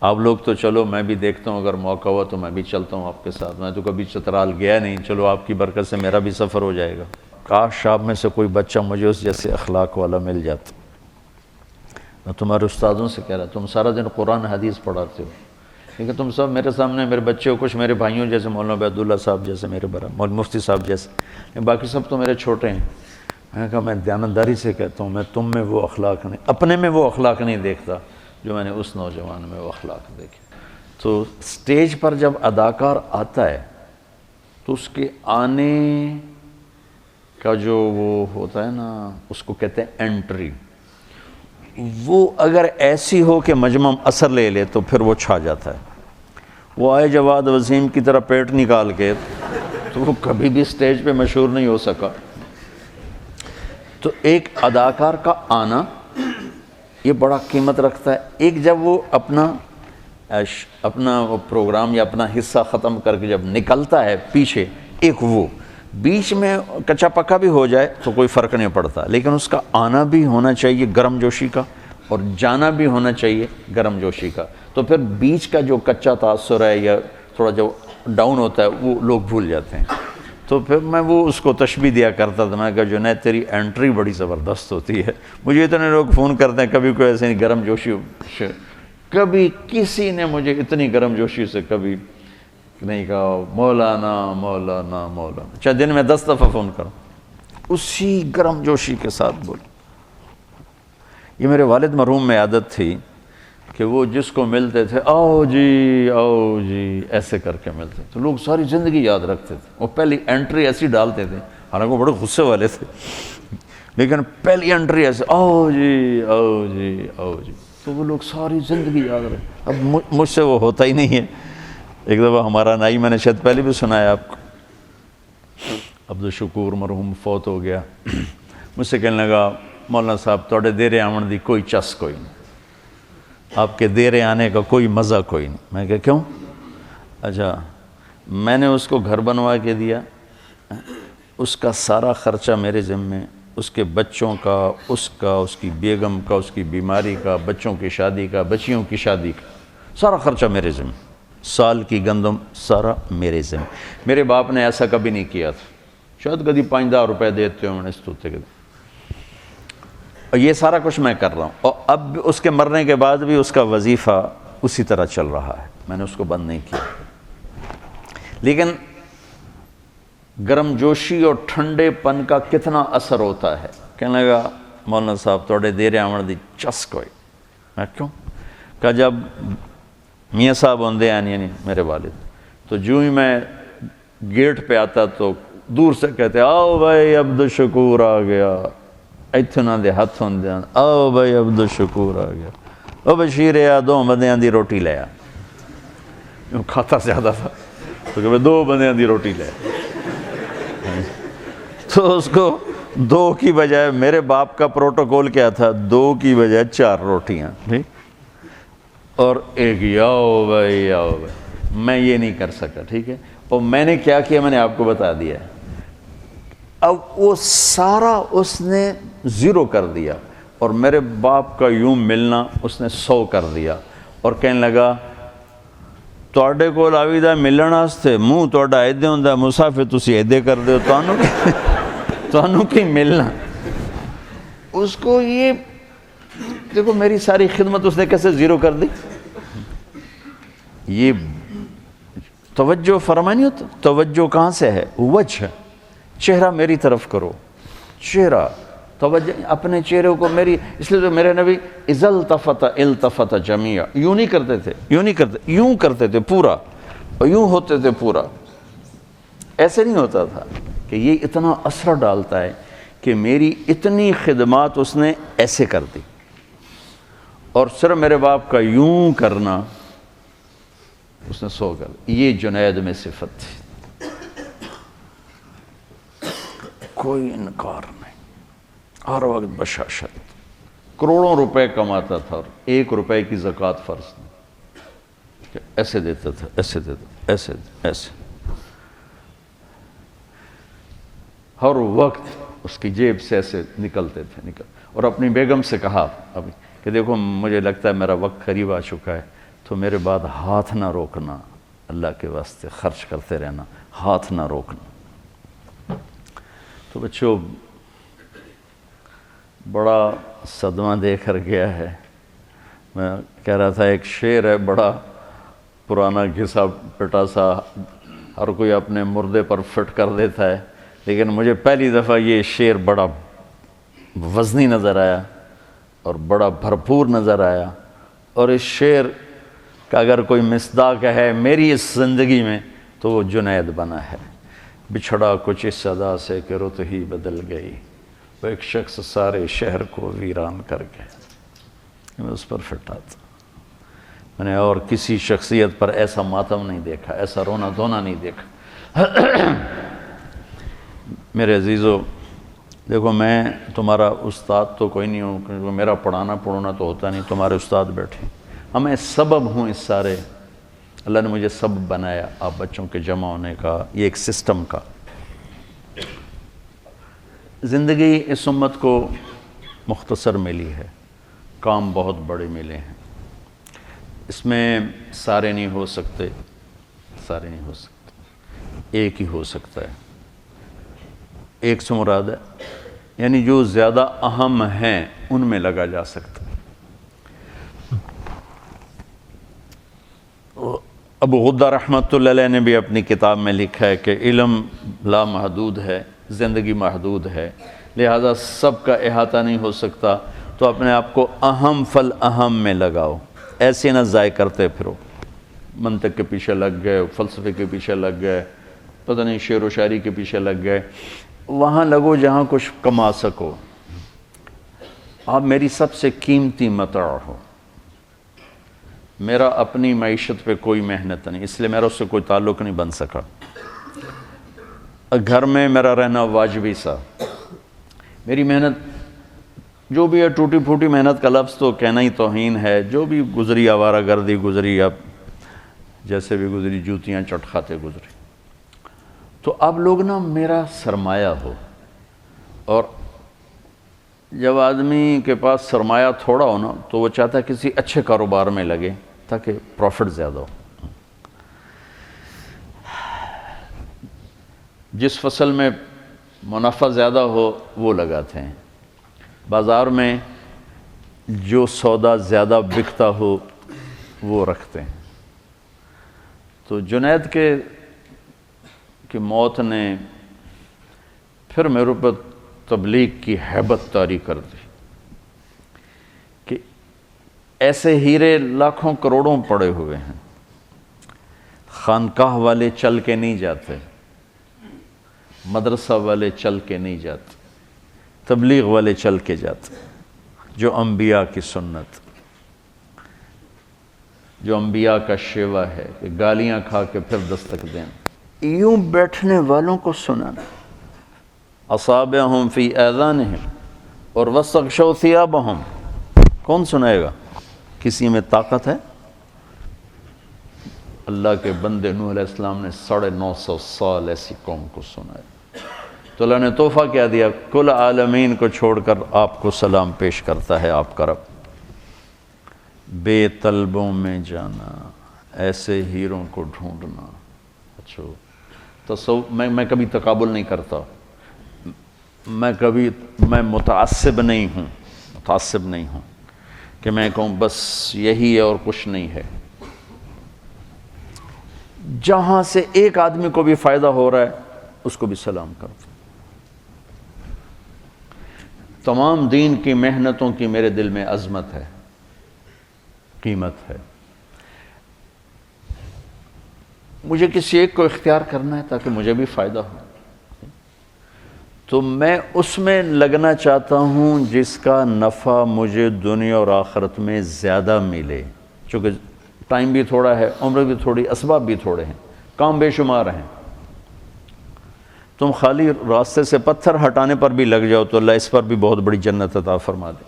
آپ لوگ تو چلو، میں بھی دیکھتا ہوں اگر موقع ہوا تو میں بھی چلتا ہوں آپ کے ساتھ، میں تو کبھی چترال گیا نہیں، چلو آپ کی برکت سے میرا بھی سفر ہو جائے گا، کاش آپ میں سے کوئی بچہ مجھے اس جیسے اخلاق والا مل جاتا۔ میں تمہارے استادوں سے کہہ رہا تم سارا دن قرآن حدیث پڑھاتے ہو، کیونکہ تم سب میرے سامنے میرے بچے ہو، کچھ میرے بھائیوں جیسے مولانا عبیداللہ صاحب جیسے میرے مولوی مفتی صاحب جیسے، باقی سب تو میرے چھوٹے ہیں۔ میں نے کہا میں دیانتداری سے کہتا ہوں، میں تم میں وہ اخلاق نہیں، اپنے میں وہ اخلاق نہیں دیکھتا جو میں نے اس نوجوان میں وہ اخلاق دیکھے۔ تو سٹیج پر جب اداکار آتا ہے تو اس کے آنے کا جو وہ ہوتا ہے نا، اس کو کہتے ہیں انٹری، وہ اگر ایسی ہو کہ مجمع اثر لے لے تو پھر وہ چھا جاتا ہے۔ وہ آئے جواد وسیم کی طرح پیٹ نکال کے تو وہ کبھی بھی سٹیج پہ مشہور نہیں ہو سکا۔ تو ایک اداکار کا آنا یہ بڑا قیمت رکھتا ہے۔ ایک جب وہ اپنا اپنا پروگرام یا اپنا حصہ ختم کر کے جب نکلتا ہے پیچھے، ایک وہ بیچ میں کچا پکا بھی ہو جائے تو کوئی فرق نہیں پڑتا، لیکن اس کا آنا بھی ہونا چاہیے گرم جوشی کا، اور جانا بھی ہونا چاہیے گرم جوشی کا، تو پھر بیچ کا جو کچا تاثر ہے یا تھوڑا جو ڈاؤن ہوتا ہے وہ لوگ بھول جاتے ہیں۔ تو پھر میں وہ اس کو تشبیہ دیا کرتا تھا، میں کہا جنید تیری انٹری بڑی زبردست ہوتی ہے۔ مجھے اتنے لوگ فون کرتے ہیں، کبھی کوئی ایسے نہیں گرم جوشی، کبھی کسی نے مجھے اتنی گرم جوشی سے کبھی نہیں کہا مولانا مولانا مولانا، چاہے دن میں 10 دفعہ فون کروں، اسی گرم جوشی کے ساتھ بولوں۔ یہ میرے والد مرحوم میں عادت تھی کہ وہ جس کو ملتے تھے آؤ جی ایسے کر کے ملتے، تو لوگ ساری زندگی یاد رکھتے تھے۔ وہ پہلی انٹری ایسی ڈالتے تھے، حالانکہ وہ بڑے غصے والے تھے، لیکن پہلی انٹری ایسے آؤ جی تو وہ لوگ ساری زندگی یاد رکھتے۔ اب مجھ سے وہ ہوتا ہی نہیں ہے۔ ایک دفعہ ہمارا نائی، میں نے شاید پہلے بھی سنایا آپ کو، عبدالشکور مرحوم فوت ہو گیا، مجھ سے کہنے لگا مولانا صاحب توڑے دیرے آمن دی کوئی چس کوئی نہیں، آپ کے دیرے آنے کا کوئی مزہ کوئی نہیں۔ میں کہا کیوں؟ اچھا میں نے اس کو گھر بنوا کے دیا، اس کا سارا خرچہ میرے ذمے، اس کے بچوں کا، اس کی بیگم کا، اس کی بیماری کا، بچوں کی شادی کا، بچیوں کی شادی کا، سارا خرچہ میرے ذمے، سال کی گندم سارا میرے ذمے۔ میرے باپ نے ایسا کبھی نہیں کیا تھا، شاید کبھی 5-10 روپے دیتے ہوں اس توتے کے، اور یہ سارا کچھ میں کر رہا ہوں، اور اب اس کے مرنے کے بعد بھی اس کا وظیفہ اسی طرح چل رہا ہے، میں نے اس کو بند نہیں کیا۔ لیکن گرم جوشی اور ٹھنڈے پن کا کتنا اثر ہوتا ہے۔ کہنے لگا مولانا صاحب توڑے دیرے آمن دی چس کوئی۔ میں کیوں؟ کہ جب میاں صاحب ہوندے ہیں یعنی میرے والد، تو جو ہی میں گیٹ پہ آتا تو دور سے کہتے آؤ بھائی عبدالشکور آ گیا، ایتھنا دے ہاتھ ہوندے ہیں آؤ بھائی عبدالشکور آ گیا، او بشیر آ 2 بندیاں دی روٹی لے آ، کھاتا زیادہ تھا تو کہ 2 بندیاں دی روٹی لے آ، تو اس کو 2 کی بجائے، میرے باپ کا پروٹوکول کیا تھا، 2 کی بجائے 4 روٹیاں، ٹھیک، اور ایک یاؤ بھائی یاؤ بھائی، میں یہ نہیں کر سکا، ٹھیک ہے۔ اور میں نے کیا کیا میں نے آپ کو بتا دیا ہے۔ اب وہ سارا اس نے 0 کر دیا، اور میرے باپ کا یوں ملنا اس نے 100 کر دیا، اور کہنے لگا تواڈے کول آویدا ملن واسطے منہ تواڈا ایدے ہوندا مسافر تسی ایدے کر دیو، تانوں کی ملنا۔ اس کو یہ دیکھو میری ساری خدمت اس نے کیسے 0 کر دی۔ یہ توجہ فرمائی نہیں ہوتا، توجہ کہاں سے ہے؟ وجہ، چہرہ میری طرف کرو، چہرہ توجہ اپنے چہرے کو میری، اس لیے تو میرے نبی اذا التفت التفت جمیعا، یوں نہیں کرتے تھے، یوں کرتے تھے پورا، اور یوں ہوتے تھے پورا، ایسے نہیں ہوتا تھا۔ کہ یہ اتنا اثر ڈالتا ہے کہ میری اتنی خدمات اس نے ایسے کر دی، اور صرف میرے باپ کا یوں کرنا اس نے 100 کر دی۔ یہ جنید میں صفت تھی، کوئی انکار نہیں، ہر وقت بشاشت، کروڑوں روپے کماتا تھا اور 1 روپے کی زکوٰۃ فرض نہیں، کہ ایسے دیتا تھا، ایسے دیتا، ایسے ہر وقت اس کی جیب سے ایسے نکلتے تھے، اور اپنی بیگم سے کہا ابھی کہ دیکھو مجھے لگتا ہے میرا وقت قریب آ چکا ہے، تو میرے بعد ہاتھ نہ روکنا، اللہ کے واسطے خرچ کرتے رہنا، ہاتھ نہ روکنا۔ تو بچوں بڑا صدمہ دے کر گیا ہے۔ میں کہہ رہا تھا ایک شعر ہے بڑا پرانا گھسا پٹا سا، ہر کوئی اپنے مردے پر فٹ کر دیتا ہے، لیکن مجھے پہلی دفعہ یہ شعر بڑا وزنی نظر آیا اور بڑا بھرپور نظر آیا، اور اس شعر کا اگر کوئی مصداق ہے میری اس زندگی میں تو وہ جنید بنا ہے۔ بچھڑا کچھ اس صدا سے کہ رت ہی بدل گئی، وہ ایک شخص سارے شہر کو ویران کر گئے۔ میں اس پر فٹا تھا، میں نے اور کسی شخصیت پر ایسا ماتم نہیں دیکھا، ایسا رونا دھونا نہیں دیکھا۔ میرے عزیزو دیکھو میں تمہارا استاد تو کوئی نہیں ہوں، کیونکہ میرا پڑھانا پڑھونا تو ہوتا نہیں، تمہارے استاد بیٹھے، میں سبب ہوں اس سارے، اللہ نے مجھے سبب بنایا آپ بچوں کے جمع ہونے کا، یہ ایک سسٹم کا۔ زندگی اس امت کو مختصر ملی ہے، کام بہت بڑے ملے ہیں، اس میں سارے نہیں ہو سکتے، سارے نہیں ہو سکتے، ایک ہی ہو سکتا ہے۔ ایک سے مراد ہے یعنی جو زیادہ اہم ہیں ان میں لگا جا سکتا ہے۔ ابو غدہ رحمۃ اللہ علیہ نے بھی اپنی کتاب میں لکھا ہے کہ علم لا محدود ہے، زندگی محدود ہے، لہذا سب کا احاطہ نہیں ہو سکتا، تو اپنے آپ کو اہم فالاہم میں لگاؤ، ایسے نہ ضائع کرتے پھرو، منطق کے پیچھے لگ گئے، فلسفے کے پیچھے لگ گئے، پتہ نہیں شعر و شاعری کے پیچھے لگ گئے، وہاں لگو جہاں کچھ کما سکو۔ آپ میری سب سے قیمتی متاع ہو، میرا اپنی معیشت پہ کوئی محنت نہیں، اس لیے میرا اس سے کوئی تعلق نہیں بن سکا، گھر میں میرا رہنا واجبی سا، میری محنت جو بھی ہے ٹوٹی پھوٹی محنت کا لفظ تو کہنا ہی توہین ہے، جو بھی گزری آوارہ گردی گزری، اب جیسے بھی گزری، جوتیاں چٹ کھاتے گزری، تو اب لوگ نا میرا سرمایہ ہو۔ اور جب آدمی کے پاس سرمایہ تھوڑا ہو نا تو وہ چاہتا ہے کسی اچھے کاروبار میں لگے تاکہ پروفٹ زیادہ ہو۔ جس فصل میں منافع زیادہ ہو وہ لگاتے ہیں، بازار میں جو سودا زیادہ بکتا ہو وہ رکھتے ہیں۔ تو جنید کی موت نے پھر میرے اوپر تبلیغ کی ہیبت طاری کر دی کہ ایسے ہیرے لاکھوں کروڑوں پڑے ہوئے ہیں، خانقاہ والے چل کے نہیں جاتے، مدرسہ والے چل کے نہیں جاتے، تبلیغ والے چل کے جاتے، جو انبیاء کی سنت، جو انبیاء کا شیوا ہے کہ گالیاں کھا کے پھر دستک دیں، یوں بیٹھنے والوں کو سنانا، اصابعہم فی آذانہم اور واستغشوا ثیابہم، کون سنائے گا؟ کسی میں طاقت ہے؟ اللہ کے بندے نوح علیہ السلام نے 950 سال ایسی قوم کو سنایا، تو اللہ نے تحفہ کیا دیا، کل عالمین کو چھوڑ کر آپ کو سلام پیش کرتا ہے آپ کا رب۔ بے طلبوں میں جانا، ایسے ہیروں کو ڈھونڈنا۔ اچھا میں کبھی تقابل نہیں کرتا، میں متعصب نہیں ہوں کہ میں کہوں بس یہی ہے اور کچھ نہیں ہے۔ جہاں سے ایک آدمی کو بھی فائدہ ہو رہا ہے اس کو بھی سلام کرتا۔ تمام دین کی محنتوں کی میرے دل میں عظمت ہے، قیمت ہے، مجھے کسی ایک کو اختیار کرنا ہے تاکہ مجھے بھی فائدہ ہو، تو میں اس میں لگنا چاہتا ہوں جس کا نفع مجھے دنیا اور آخرت میں زیادہ ملے، چونکہ ٹائم بھی تھوڑا ہے، عمر بھی تھوڑی، اسباب بھی تھوڑے ہیں، کام بے شمار ہیں۔ تم خالی راستے سے پتھر ہٹانے پر بھی لگ جاؤ تو اللہ اس پر بھی بہت بڑی جنت عطا فرما دے۔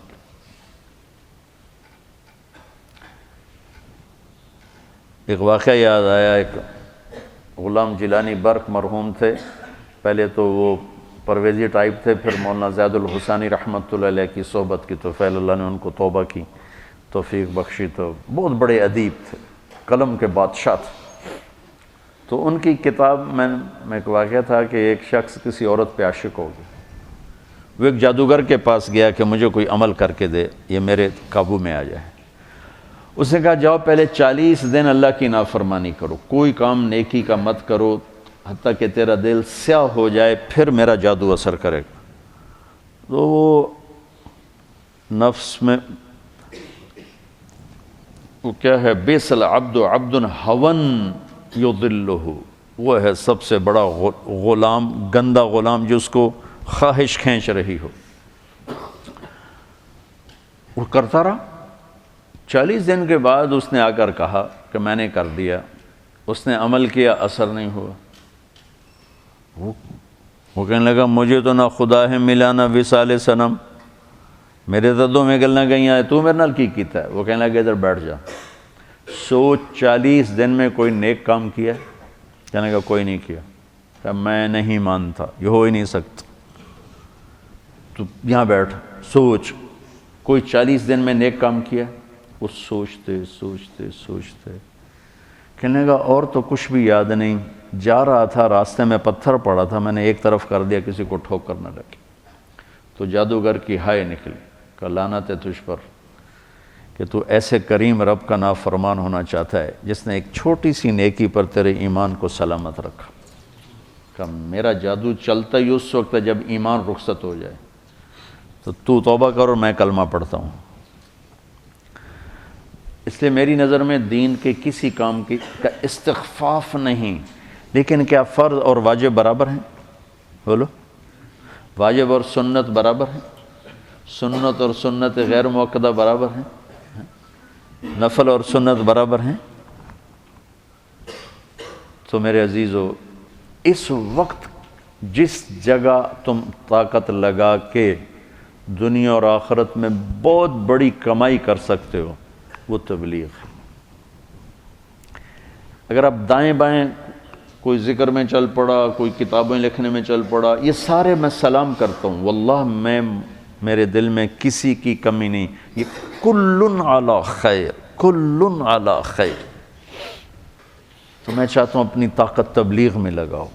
ایک واقعہ یاد آیا، ایک غلام جیلانی برق مرحوم تھے، پہلے تو وہ پرویزی ٹائپ تھے، پھر مولانا زید الحسانی رحمۃ اللہ علیہ کی صحبت کی تو فیل اللہ نے ان کو توبہ کی توفیق بخشی، تو بہت بڑے ادیب تھے، قلم کے بادشاہ تھے۔ تو ان کی کتاب میں ایک واقعہ تھا کہ ایک شخص کسی عورت پہ عاشق ہو گیا، وہ ایک جادوگر کے پاس گیا کہ مجھے کوئی عمل کر کے دے، یہ میرے قابو میں آ جائے۔ اس نے کہا جاؤ پہلے 40 دن اللہ کی نافرمانی کرو، کوئی کام نیکی کا مت کرو حتیٰ کہ تیرا دل سیاہ ہو جائے، پھر میرا جادو اثر کرے گا۔ تو وہ نفس میں وہ کیا ہے، بیس العبد عبد ہون یضلہ، وہ ہے سب سے بڑا غلام، گندا غلام جو اس کو خواہش کھینچ رہی ہو۔ وہ کرتا رہا، 40 دن کے بعد اس نے آ کر کہا کہ میں نے کر دیا، اس نے عمل کیا، اثر نہیں ہوا۔ وہ کہنے لگا مجھے تو نہ خدا ہے ملا نہ وصال صنم، میرے تو دو میں گلنا گئی ہیں، تو میرے نال کی کیتا ہے؟ وہ کہنے لگا ادھر بیٹھ جا، سوچ 40 دن میں کوئی نیک کام کیا ہے؟ کہنے کا کوئی نہیں کیا. کہ میں نہیں مانتا، یہ ہو ہی نہیں سکتا. تو یہاں بیٹھ سوچ، کوئی 40 دن میں نیک کام کیا؟ وہ سوچتے سوچتے سوچتے کہنے گا اور تو کچھ بھی یاد نہیں، جا رہا تھا راستے میں پتھر پڑا تھا، میں نے ایک طرف کر دیا کسی کو ٹھوکر نہ لگی. تو جادوگر کی ہائے نکلی کہ لعنت ہے تجھ پر کہ تو ایسے کریم رب کا نافرمان ہونا چاہتا ہے جس نے ایک چھوٹی سی نیکی پر تیرے ایمان کو سلامت رکھا. کہ میرا جادو چلتا ہی اس وقت ہے جب ایمان رخصت ہو جائے. تو توبہ کر اور میں کلمہ پڑھتا ہوں. اس لیے میری نظر میں دین کے کسی کام کا استخفاف نہیں، لیکن کیا فرض اور واجب برابر ہیں؟ بولو، واجب اور سنت برابر ہیں؟ سنت اور سنت غیر مؤکدہ برابر ہیں؟ نفل اور سنت برابر ہیں؟ تو میرے عزیزو، اس وقت جس جگہ تم طاقت لگا کے دنیا اور آخرت میں بہت بڑی کمائی کر سکتے ہو وہ تبلیغ ہے. اگر آپ دائیں بائیں کوئی ذکر میں چل پڑا، کوئی کتابیں لکھنے میں چل پڑا، یہ سارے میں سلام کرتا ہوں، واللہ میرے دل میں کسی کی کمی نہیں. یہ کل علی خیر، کل علی خیر. تو میں چاہتا ہوں اپنی طاقت تبلیغ میں لگاؤ،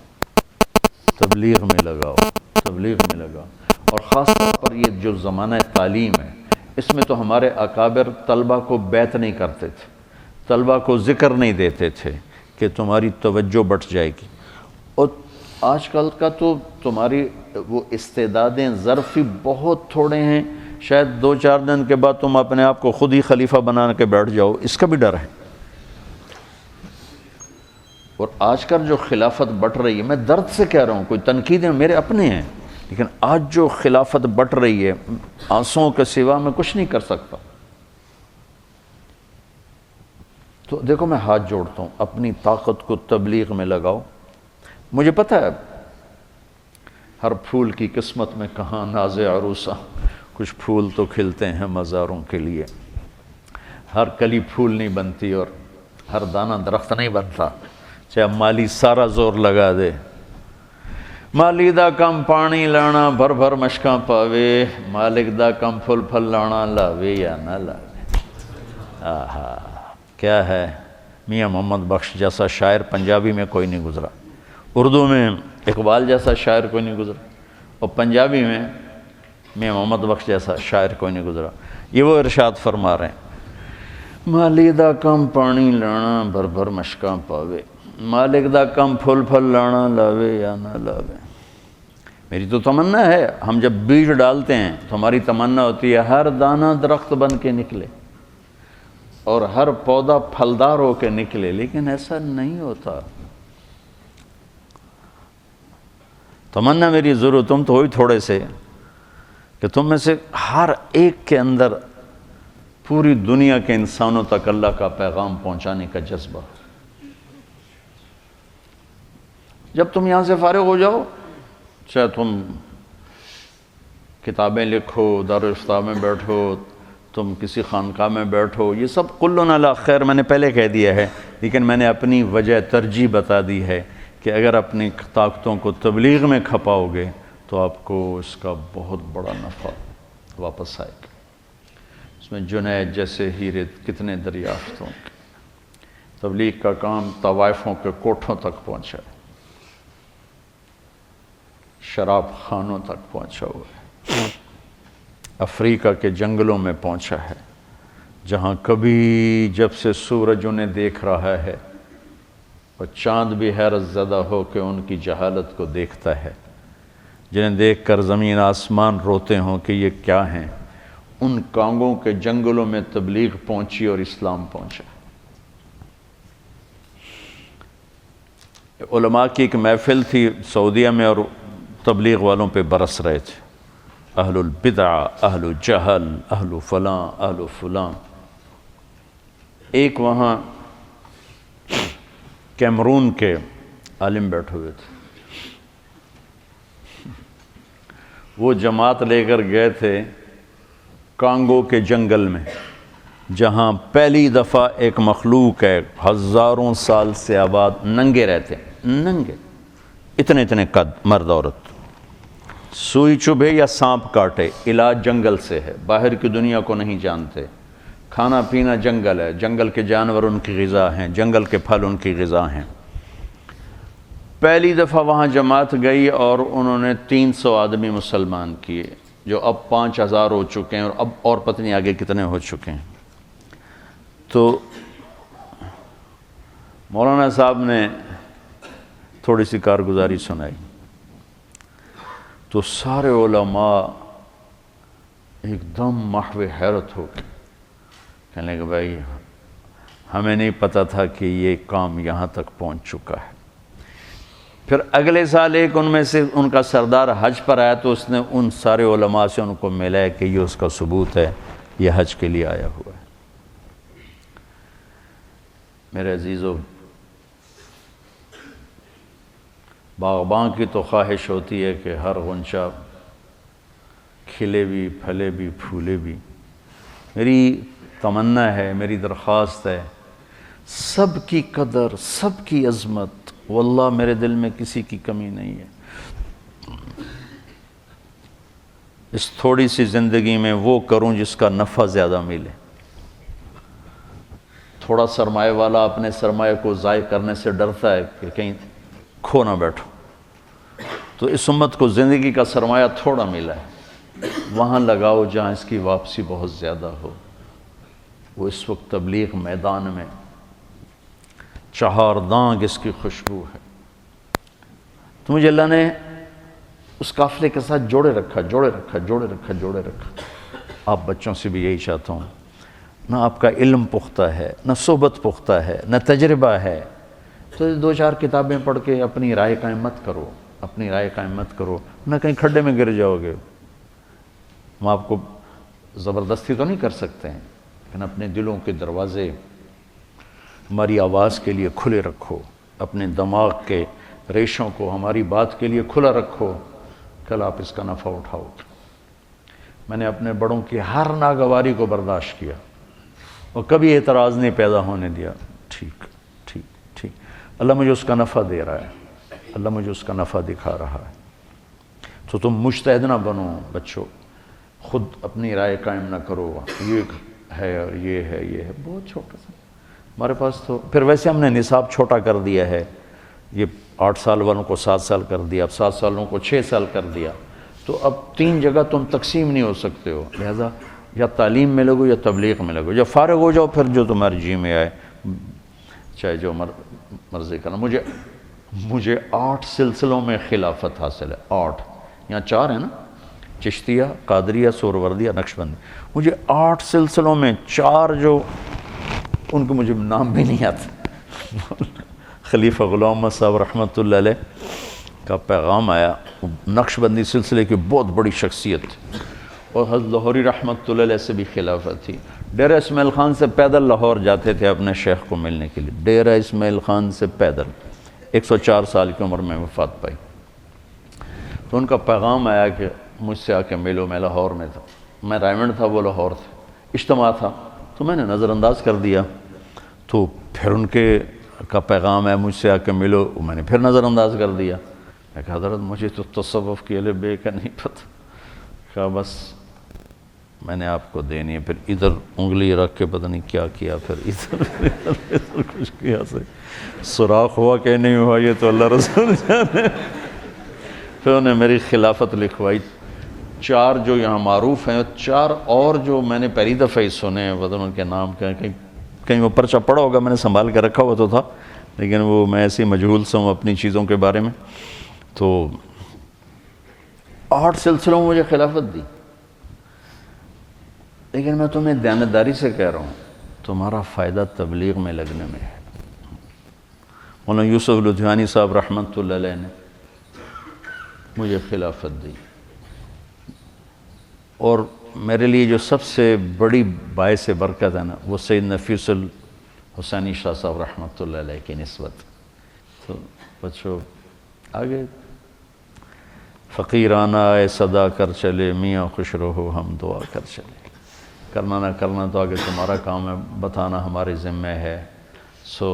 تبلیغ میں لگاؤ، تبلیغ میں لگاؤ. اور خاص طور پر یہ جو زمانہ تعلیم ہے، اس میں تو ہمارے اکابر طلبہ کو بیعت نہیں کرتے تھے، طلبہ کو ذکر نہیں دیتے تھے کہ تمہاری توجہ بٹ جائے گی. اور آج کل کا تو تمہاری وہ استعدادیں ظرفی بہت تھوڑے ہیں، شاید 2-4 دن کے بعد تم اپنے آپ کو خود ہی خلیفہ بنا کے بیٹھ جاؤ، اس کا بھی ڈر ہے. اور آج کل جو خلافت بٹ رہی ہے، میں درد سے کہہ رہا ہوں، کوئی تنقیدیں میرے اپنے ہیں، لیکن آج جو خلافت بٹ رہی ہے آنسوؤں کے سوا میں کچھ نہیں کر سکتا. تو دیکھو میں ہاتھ جوڑتا ہوں، اپنی طاقت کو تبلیغ میں لگاؤ. مجھے پتہ ہے ہر پھول کی قسمت میں کہاں ناز عروسہ، کچھ پھول تو کھلتے ہیں مزاروں کے لیے، ہر کلی پھول نہیں بنتی اور ہر دانہ درخت نہیں بنتا، چاہے مالی سارا زور لگا دے. مالی دا کم پانی لانا بھر بھر مشکاں پاوے، مالک دا کم پھل پھل لانا لاوے یا نہ لاوے. آہا کیا ہے. میاں محمد بخش جیسا شاعر پنجابی میں کوئی نہیں گزرا، اردو میں اقبال جیسا شاعر کوئی نہیں گزرا، اور پنجابی میں میاں محمد بخش جیسا شاعر کوئی نہیں گزرا. یہ وہ ارشاد فرما رہے ہیں، مالی دا کم پانی لانا بھر بھر مشکاں پاوے، مالک دا کم پھل پھل لانا لاوے یا نہ لاوے. میری تو تمنا ہے، ہم جب بیج ڈالتے ہیں تو ہماری تمنا ہوتی ہے ہر دانہ درخت بن کے نکلے اور ہر پودا پھلدار ہو کے نکلے، لیکن ایسا نہیں ہوتا. تمنا میری ضرور، تم تو ہوئی تھوڑے سے کہ تم میں سے ہر ایک کے اندر پوری دنیا کے انسانوں تک اللہ کا پیغام پہنچانے کا جذبہ. جب تم یہاں سے فارغ ہو جاؤ، چاہے تم کتابیں لکھو، دارالافتاء میں بیٹھو، تم کسی خانقاہ میں بیٹھو، یہ سب کل علی خیر میں نے پہلے کہہ دیا ہے، لیکن میں نے اپنی وجہ ترجیح بتا دی ہے کہ اگر اپنی طاقتوں کو تبلیغ میں کھپاؤ گے تو آپ کو اس کا بہت بڑا نفع واپس آئے گا. اس میں جنید جیسے ہیرے کتنے دریافت ہوں گے. تبلیغ کا کام طوائفوں کے کوٹھوں تک پہنچا ہے، شراب خانوں تک پہنچا ہوا ہے، افریقہ کے جنگلوں میں پہنچا ہے، جہاں کبھی جب سے سورج انہیں دیکھ رہا ہے اور چاند بھی حیرت زدہ ہو کے ان کی جہالت کو دیکھتا ہے، جنہیں دیکھ کر زمین آسمان روتے ہوں کہ یہ کیا ہیں، ان کانگوں کے جنگلوں میں تبلیغ پہنچی اور اسلام پہنچا. علماء کی ایک محفل تھی سعودیہ میں اور تبلیغ والوں پہ برس رہے تھے، اہل البدع، اہل الجہل، اہل فلاں، اہل فلاں. ایک وہاں کیمرون کے عالم بیٹھے ہوئے تھے، وہ جماعت لے کر گئے تھے کانگو کے جنگل میں. جہاں پہلی دفعہ ایک مخلوق ہے ہزاروں سال سے آباد ننگے رہتے ہیں، ننگے اتنے اتنے قد، مرد عورت، سوئی چبھے یا سانپ کاٹے، علاج جنگل سے ہے، باہر کی دنیا کو نہیں جانتے، کھانا پینا جنگل ہے، جنگل کے جانور ان کی غذا ہیں، جنگل کے پھل ان کی غذا ہیں۔ پہلی دفعہ وہاں جماعت گئی اور انہوں نے 300 آدمی مسلمان کیے، جو اب 5000 ہو چکے ہیں، اور اب اور پتہ نہیں آگے کتنے ہو چکے ہیں۔ تو مولانا صاحب نے تھوڑی سی کارگزاری سنائی تو سارے علماء ایک دم محو حیرت ہو گئے، کہنے لگے بھائی ہمیں نہیں پتہ تھا کہ یہ کام یہاں تک پہنچ چکا ہے۔ پھر اگلے سال ایک ان میں سے ان کا سردار حج پر آیا تو اس نے ان سارے علماء سے ان کو ملا ہے کہ یہ اس کا ثبوت ہے، یہ حج کے لیے آیا ہوا ہے۔ میرے عزیزو، باغباں کی تو خواہش ہوتی ہے کہ ہر غنچہ کھلے بھی، پھلے بھی، پھولے بھی۔ میری تمنا ہے، میری درخواست ہے، سب کی قدر، سب کی عظمت، واللہ میرے دل میں کسی کی کمی نہیں ہے۔ اس تھوڑی سی زندگی میں وہ کروں جس کا نفع زیادہ ملے۔ تھوڑا سرمایہ والا اپنے سرمایہ کو ضائع کرنے سے ڈرتا ہے کہ کہیں کھو نہ بیٹھو، تو اس امت کو زندگی کا سرمایہ تھوڑا ملا ہے، وہاں لگاؤ جہاں اس کی واپسی بہت زیادہ ہو۔ وہ اس وقت تبلیغ میدان میں چہار دانگ اس کی خوشبو ہے۔ تو مجھے اللہ نے اس قافلے کے ساتھ جوڑے رکھا۔ آپ بچوں سے بھی یہی چاہتا ہوں، نہ آپ کا علم پختہ ہے، نہ صحبت پختہ ہے، نہ تجربہ ہے، تو 2-4 کتابیں پڑھ کے اپنی رائے قائم مت کرو، نہ کہیں کھڈے میں گر جاؤ گے۔ ہم آپ کو زبردستی تو نہیں کر سکتے ہیں، لیکن اپنے دلوں کے دروازے ہماری آواز کے لیے کھلے رکھو، اپنے دماغ کے ریشوں کو ہماری بات کے لیے کھلا رکھو، کل آپ اس کا نفع اٹھاؤ گے۔ میں نے اپنے بڑوں کی ہر ناگواری کو برداشت کیا اور کبھی اعتراض نہیں پیدا ہونے دیا۔ ٹھیک، اللہ مجھے اس کا نفع دے رہا ہے، اللہ مجھے اس کا نفع دکھا رہا ہے۔ تو تم مجتہد نہ بنو بچوں، خود اپنی رائے قائم نہ کرو، یہ ہے اور یہ ہے، بہت چھوٹا سا ہمارے پاس۔ تو پھر ویسے ہم نے نصاب چھوٹا کر دیا ہے، یہ 8 سال والوں کو 7 سال کر دیا، اب 7 سالوں کو 6 سال کر دیا، تو اب 3 جگہ تم تقسیم نہیں ہو سکتے ہو، لہذا یا تعلیم میں لگو یا تبلیغ میں لگو، جب فارغ ہو جاؤ پھر جو تمہارے جی میں آئے، چاہے جو مرضی کرنا۔ مجھے 8 سلسلوں میں خلافت حاصل ہے، 8، یہاں 4 ہیں نا، چشتیہ، قادریہ، سہروردیہ، نقشبندی۔ مجھے 8 سلسلوں میں 4 جو ان کو مجھے نام بھی نہیں آتا۔ خلیفہ غلام محمد صاحب رحمۃ اللہ علیہ کا پیغام آیا، نقشبندی سلسلے کی بہت بڑی شخصیت، اور حضرت لاہوری رحمۃ اللہ علیہ سے بھی خلافت تھی۔ ڈیرہ اسماعیل خان سے پیدل لاہور جاتے تھے اپنے شیخ کو ملنے کے لیے، ڈیرہ اسماعیل خان سے پیدل، 104 سال کی عمر میں وفات پائی۔ تو ان کا پیغام آیا کہ مجھ سے آ کے ملو، میں لاہور میں تھا، میں رائمنڈ تھا، وہ لاہور تھے، اجتماع تھا، تو میں نے نظر انداز کر دیا۔ تو پھر ان کے کا پیغام ہے مجھ سے آ کے ملو، میں نے پھر نظر انداز کر دیا۔ میں کہا حضرت مجھے تو تصوف کی الف بے کا نہیں پتہ۔ کہا بس میں نے آپ کو دینی ہے۔ پھر ادھر انگلی رکھ کے پتہ نہیں کیا کیا، پھر ادھر کچھ کیا، سے سوراخ ہوا کہ نہیں ہوا یہ تو اللہ رسول جانے۔ پھر انہیں میری خلافت لکھوائی۔ 4 جو یہاں معروف ہیں، 4 اور جو میں نے پہلی دفعہ ہی سنے ہیں، پتہ ان کے نام کہیں وہ پرچہ پڑا ہوگا، میں نے سنبھال کے رکھا ہوا تو تھا، لیکن وہ میں ایسے مجہول سا ہوں اپنی چیزوں کے بارے میں۔ تو 8 سلسلوں میں مجھے خلافت دی، لیکن میں تمہیں دیانتداری سے کہہ رہا ہوں، تمہارا فائدہ تبلیغ میں لگنے میں ہے۔ مولانا یوسف لدھیانی صاحب رحمۃ اللہ علیہ نے مجھے خلافت دی، اور میرے لیے جو سب سے بڑی باعث برکت ہے نا، وہ سید نفیس الحسینی شاہ صاحب رحمۃ اللہ علیہ کی نسبت۔ تو بچوں آگے فقیرانہ اے صدا کر چلے، میاں خوش رہو ہم دعا کر چلے، کرنا نہ کرنا تو آگے تمہارا کام ہے، بتانا ہمارے ذمہ ہے. سو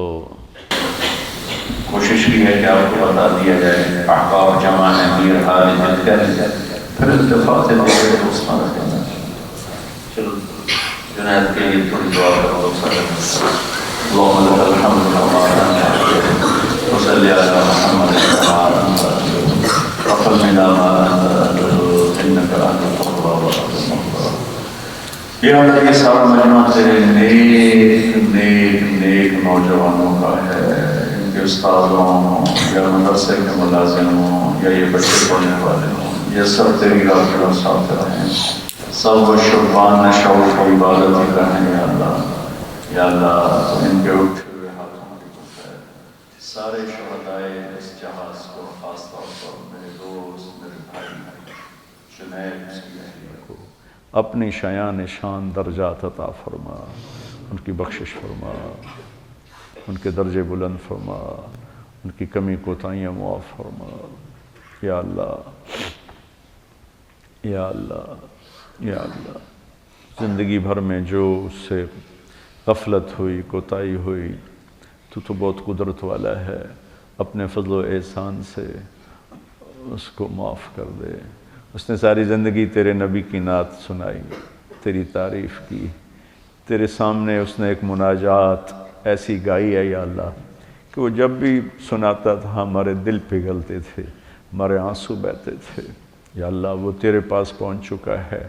کوشش کی ہے کہ آپ کو بتا دیا جائے. احباب جمع ہے، میر حال جل کر پھر اتفاق سے دیکھے عثمان رضی اللہ عنہ. چلو جنید کے لیے تھوڑی دعا کرو. اللہم لک الحمد للہ وصلی علی محمد وقل منا ما انک انت التواب الرحیم. یا اللہ یہ سارا مجمع تیرے نیک نیک نیک نوجوانوں کا ہے، ان کے استادوں یا مدرسے کے ملازم ہوں یا یہ بچے پڑھنے والے ہوں، یہ سب تیری راہ کے مسافر ہیں. سب و شبان شوق و عبادت ہی رہیں یا اللہ. یا اللہ ان کے اٹھے ہوئے ہاتھوں کی خیر. سارے شہدائے اس جہاز کو خاص طور پر میرے دوست میرے بھائی جنید کی اہلیہ کو اپنی شایان شان درجات عطا فرما، ان کی بخشش فرما، ان کے درجے بلند فرما، ان کی کمی کوتاہیاں معاف فرما. یا اللہ یا اللہ یا اللہ. زندگی بھر میں جو اس سے غفلت ہوئی، کوتاہی ہوئی، تو بہت قدرت والا ہے، اپنے فضل و احسان سے اس کو معاف کر دے. اس نے ساری زندگی تیرے نبی کی نعت سنائی، تیری تعریف کی، تیرے سامنے اس نے ایک مناجات ایسی گائی ہے یا اللہ کہ وہ جب بھی سناتا تھا ہمارے دل پگھلتے تھے، ہمارے آنسو بہتے تھے. یا اللہ وہ تیرے پاس پہنچ چکا ہے.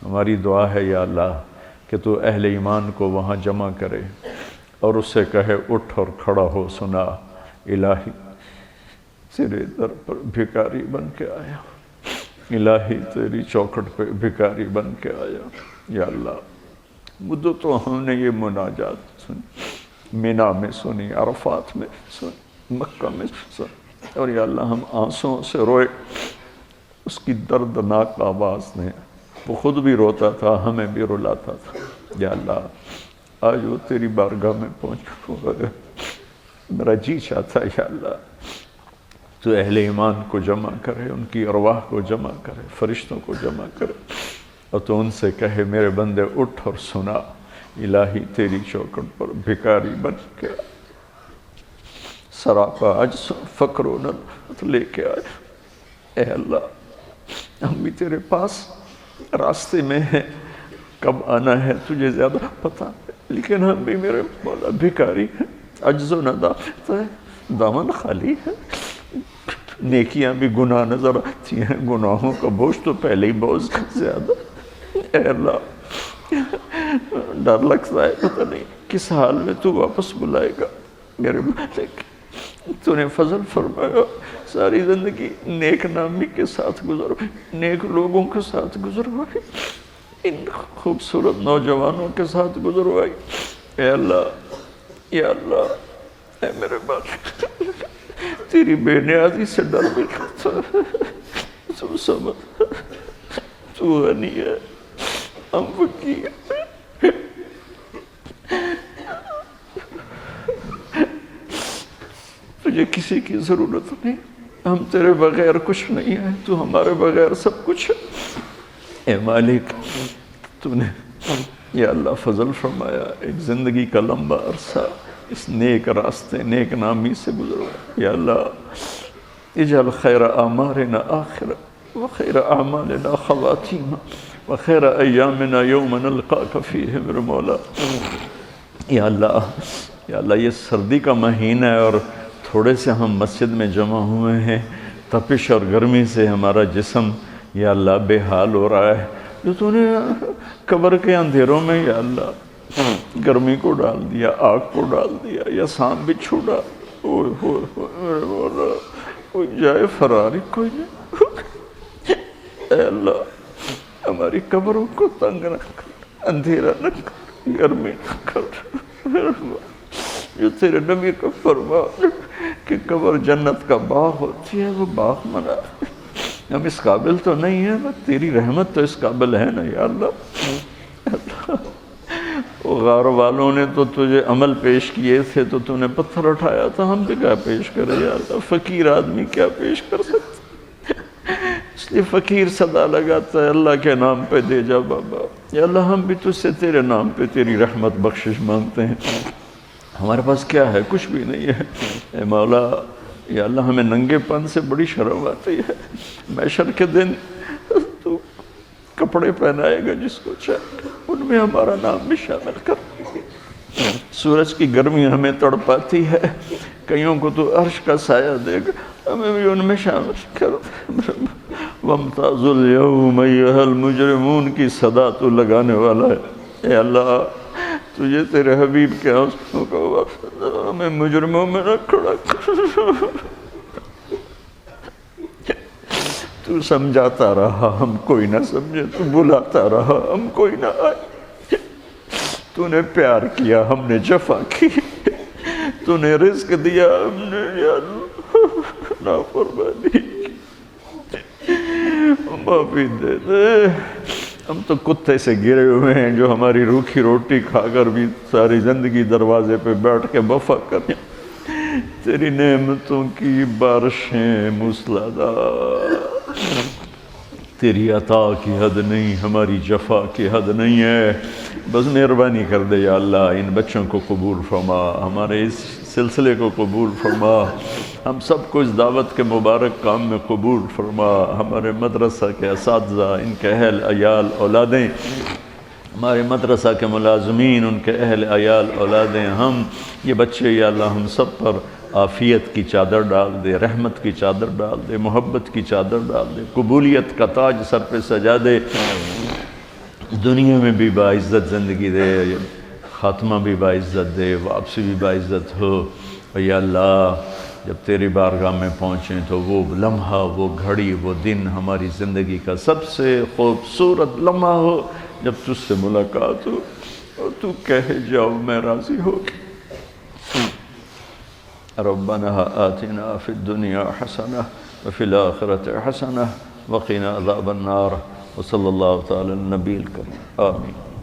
ہماری دعا ہے یا اللہ کہ تو اہل ایمان کو وہاں جمع کرے اور اس سے کہے اٹھ اور کھڑا ہو. سنا الہی تیرے در پر بھکاری بن کے آیا، الہی تیری چوکھٹ پہ بھکاری بن کے آیا. یا اللہ مدت تو ہم نے یہ مناجات سنی، مینا میں سنی، عرفات میں سنی، مکہ میں سنی، اور یا اللہ ہم آنسوں سے روئے. اس کی دردناک آواز نے وہ خود بھی روتا تھا، ہمیں بھی رلاتا تھا. یا اللہ آج وہ تیری بارگاہ میں پہنچ گئے. میرا جی چاہتا ہے یا اللہ تو اہل ایمان کو جمع کرے، ان کی ارواح کو جمع کرے، فرشتوں کو جمع کرے، اور تو ان سے کہے میرے بندے اٹھ اور سنا. الہی تیری چوکھٹ پر بھکاری بن کے سراپا عجز فقر و نلوت لے کے آئے. اے اللہ ہم بھی تیرے پاس راستے میں ہیں، کب آنا ہے تجھے زیادہ پتہ ہے، لیکن ہم بھی میرے مولا بھکاری ہیں، عجز و ندامت ہے، دامن خالی ہے. نیکیاں بھی گناہ نظر آتی ہیں، گناہوں کا بوجھ تو پہلے ہی بہت زیادہ. اے اللہ ڈر لگتا ہے پتہ نہیں کس حال میں تو واپس بلائے گا. میرے مالک تو نے فضل فرمایا، ساری زندگی نیک نامی کے ساتھ گزر، نیک لوگوں کے ساتھ گزروائی، ان خوبصورت نوجوانوں کے ساتھ گزروائی. اے اللہ یا اللہ اے میرے مالک تیری بے نیازی سے ڈر بھی لگتا ہے. تو سمجھ تو غنی ہے، ہم فقیر ہیں. تجھے کسی کی ضرورت نہیں، ہم تیرے بغیر کچھ نہیں ہیں، تو ہمارے بغیر سب کچھ ہے. اے مالک تو نے یا اللہ فضل فرمایا، ایک زندگی کا لمبا عرصہ اس نیک راستے نیک نامی سے گزرو. یا اللہ اجعل خیر اعمارنا آخرہ وخیر اعمالنا خواتیمہ وخیر ایامنا یوم نلقاک فیہ. میرے مولا یا اللہ یہ سردی کا مہینہ ہے اور تھوڑے سے ہم مسجد میں جمع ہوئے ہیں، تپش اور گرمی سے ہمارا جسم یا اللہ بے حال ہو رہا ہے. جو تو نے قبر کے اندھیروں میں یا اللہ گرمی کو ڈال دیا، آگ کو ڈال دیا، یا سانپ بچھو ڈال، میرے مولا کوئی جائے فراری کوئی نہیں. اے اللہ ہماری قبروں کو تنگ نہ کر، اندھیرا نہ کر، گرمی نہ کر. جو تیرے نبی کا فرمان کہ قبر جنت کا باغ ہوتی ہے، وہ باغ منا. ہم اس قابل تو نہیں ہیں، تیری رحمت تو اس قابل ہے نا یا اللہ. وہ غار والوں نے تو تجھے عمل پیش کیے تھے تو تو نے پتھر اٹھایا تھا، ہم بھی کیا پیش کرے یا اللہ. فقیر آدمی کیا پیش کر سکتا، اس لیے فقیر صدا لگاتا ہے اللہ کے نام پہ دے جا بابا. یا اللہ ہم بھی تجھ سے تیرے نام پہ تیری رحمت بخشش مانگتے ہیں، ہمارے پاس کیا ہے؟ کچھ بھی نہیں ہے۔ اے مولا یا اللہ ہمیں ننگے پن سے بڑی شرم آتی ہے، محشر کے دن تو کپڑے پہنائے گا جس کو چاہے، ان میں ہمارا نام بھی شامل کر۔ سورج کی گرمی ہمیں تڑپاتی ہے، کئیوں کو تو عرش کا سایہ دے گا، ہمیں بھی ان میں شامل کر۔ وَامْتَازُوا الْيَوْمَ أَيُّهَا الْمُجْرِمُونَ کی صدا تو لگانے والا ہے۔ اے اللہ تجھے تیرے حبیب کے آنسوں کو ہمیں مجرموں میں نہ کھڑا کر۔ تو سمجھاتا رہا ہم کوئی نہ سمجھے، تو بلاتا رہا ہم کوئی نہ آئے، تو نے پیار کیا ہم نے جفا کی، تو نے رزق دیا ہم نے یا اللہ نافرمانی کی، معافی دے دے۔ ہم تو کتے سے گرے ہوئے ہیں جو ہماری روکھی روٹی کھا کر بھی ساری زندگی دروازے پہ بیٹھ کے وفا کریں۔ تیری نعمتوں کی بارشیں موسلادھار، تیری عطا کی حد نہیں، ہماری جفا کی حد نہیں ہے، بس مہربانی کر دے یا اللہ، ان بچوں کو قبول فرما، ہمارے اس سلسلے کو قبول فرما، ہم سب کو اس دعوت کے مبارک کام میں قبول فرما، ہمارے مدرسہ کے اساتذہ، ان کے اہل عیال اولادیں، ہمارے مدرسہ کے ملازمین، ان کے اہل عیال اولادیں، ہم یہ بچے یا اللہ ہم سب پر عافیت کی چادر ڈال دے، رحمت کی چادر ڈال دے، محبت کی چادر ڈال دے، قبولیت کا تاج سر پہ سجا دے، دنیا میں بھی باعزت زندگی دے، خاتمہ بھی باعزت دے، واپسی بھی باعزت ہو۔ یا اللہ جب تیری بارگاہ میں پہنچیں تو وہ لمحہ، وہ گھڑی، وہ دن ہماری زندگی کا سب سے خوبصورت لمحہ ہو جب تجھ سے ملاقات ہو اور تو کہے جاؤ میں راضی ہو گیا۔ ربنا آتنا فی الدنیا حسنہ وفی الآخرۃ حسنہ وقنا عذاب النار، وصلی اللہ تعالی النبی الکریم، آمین۔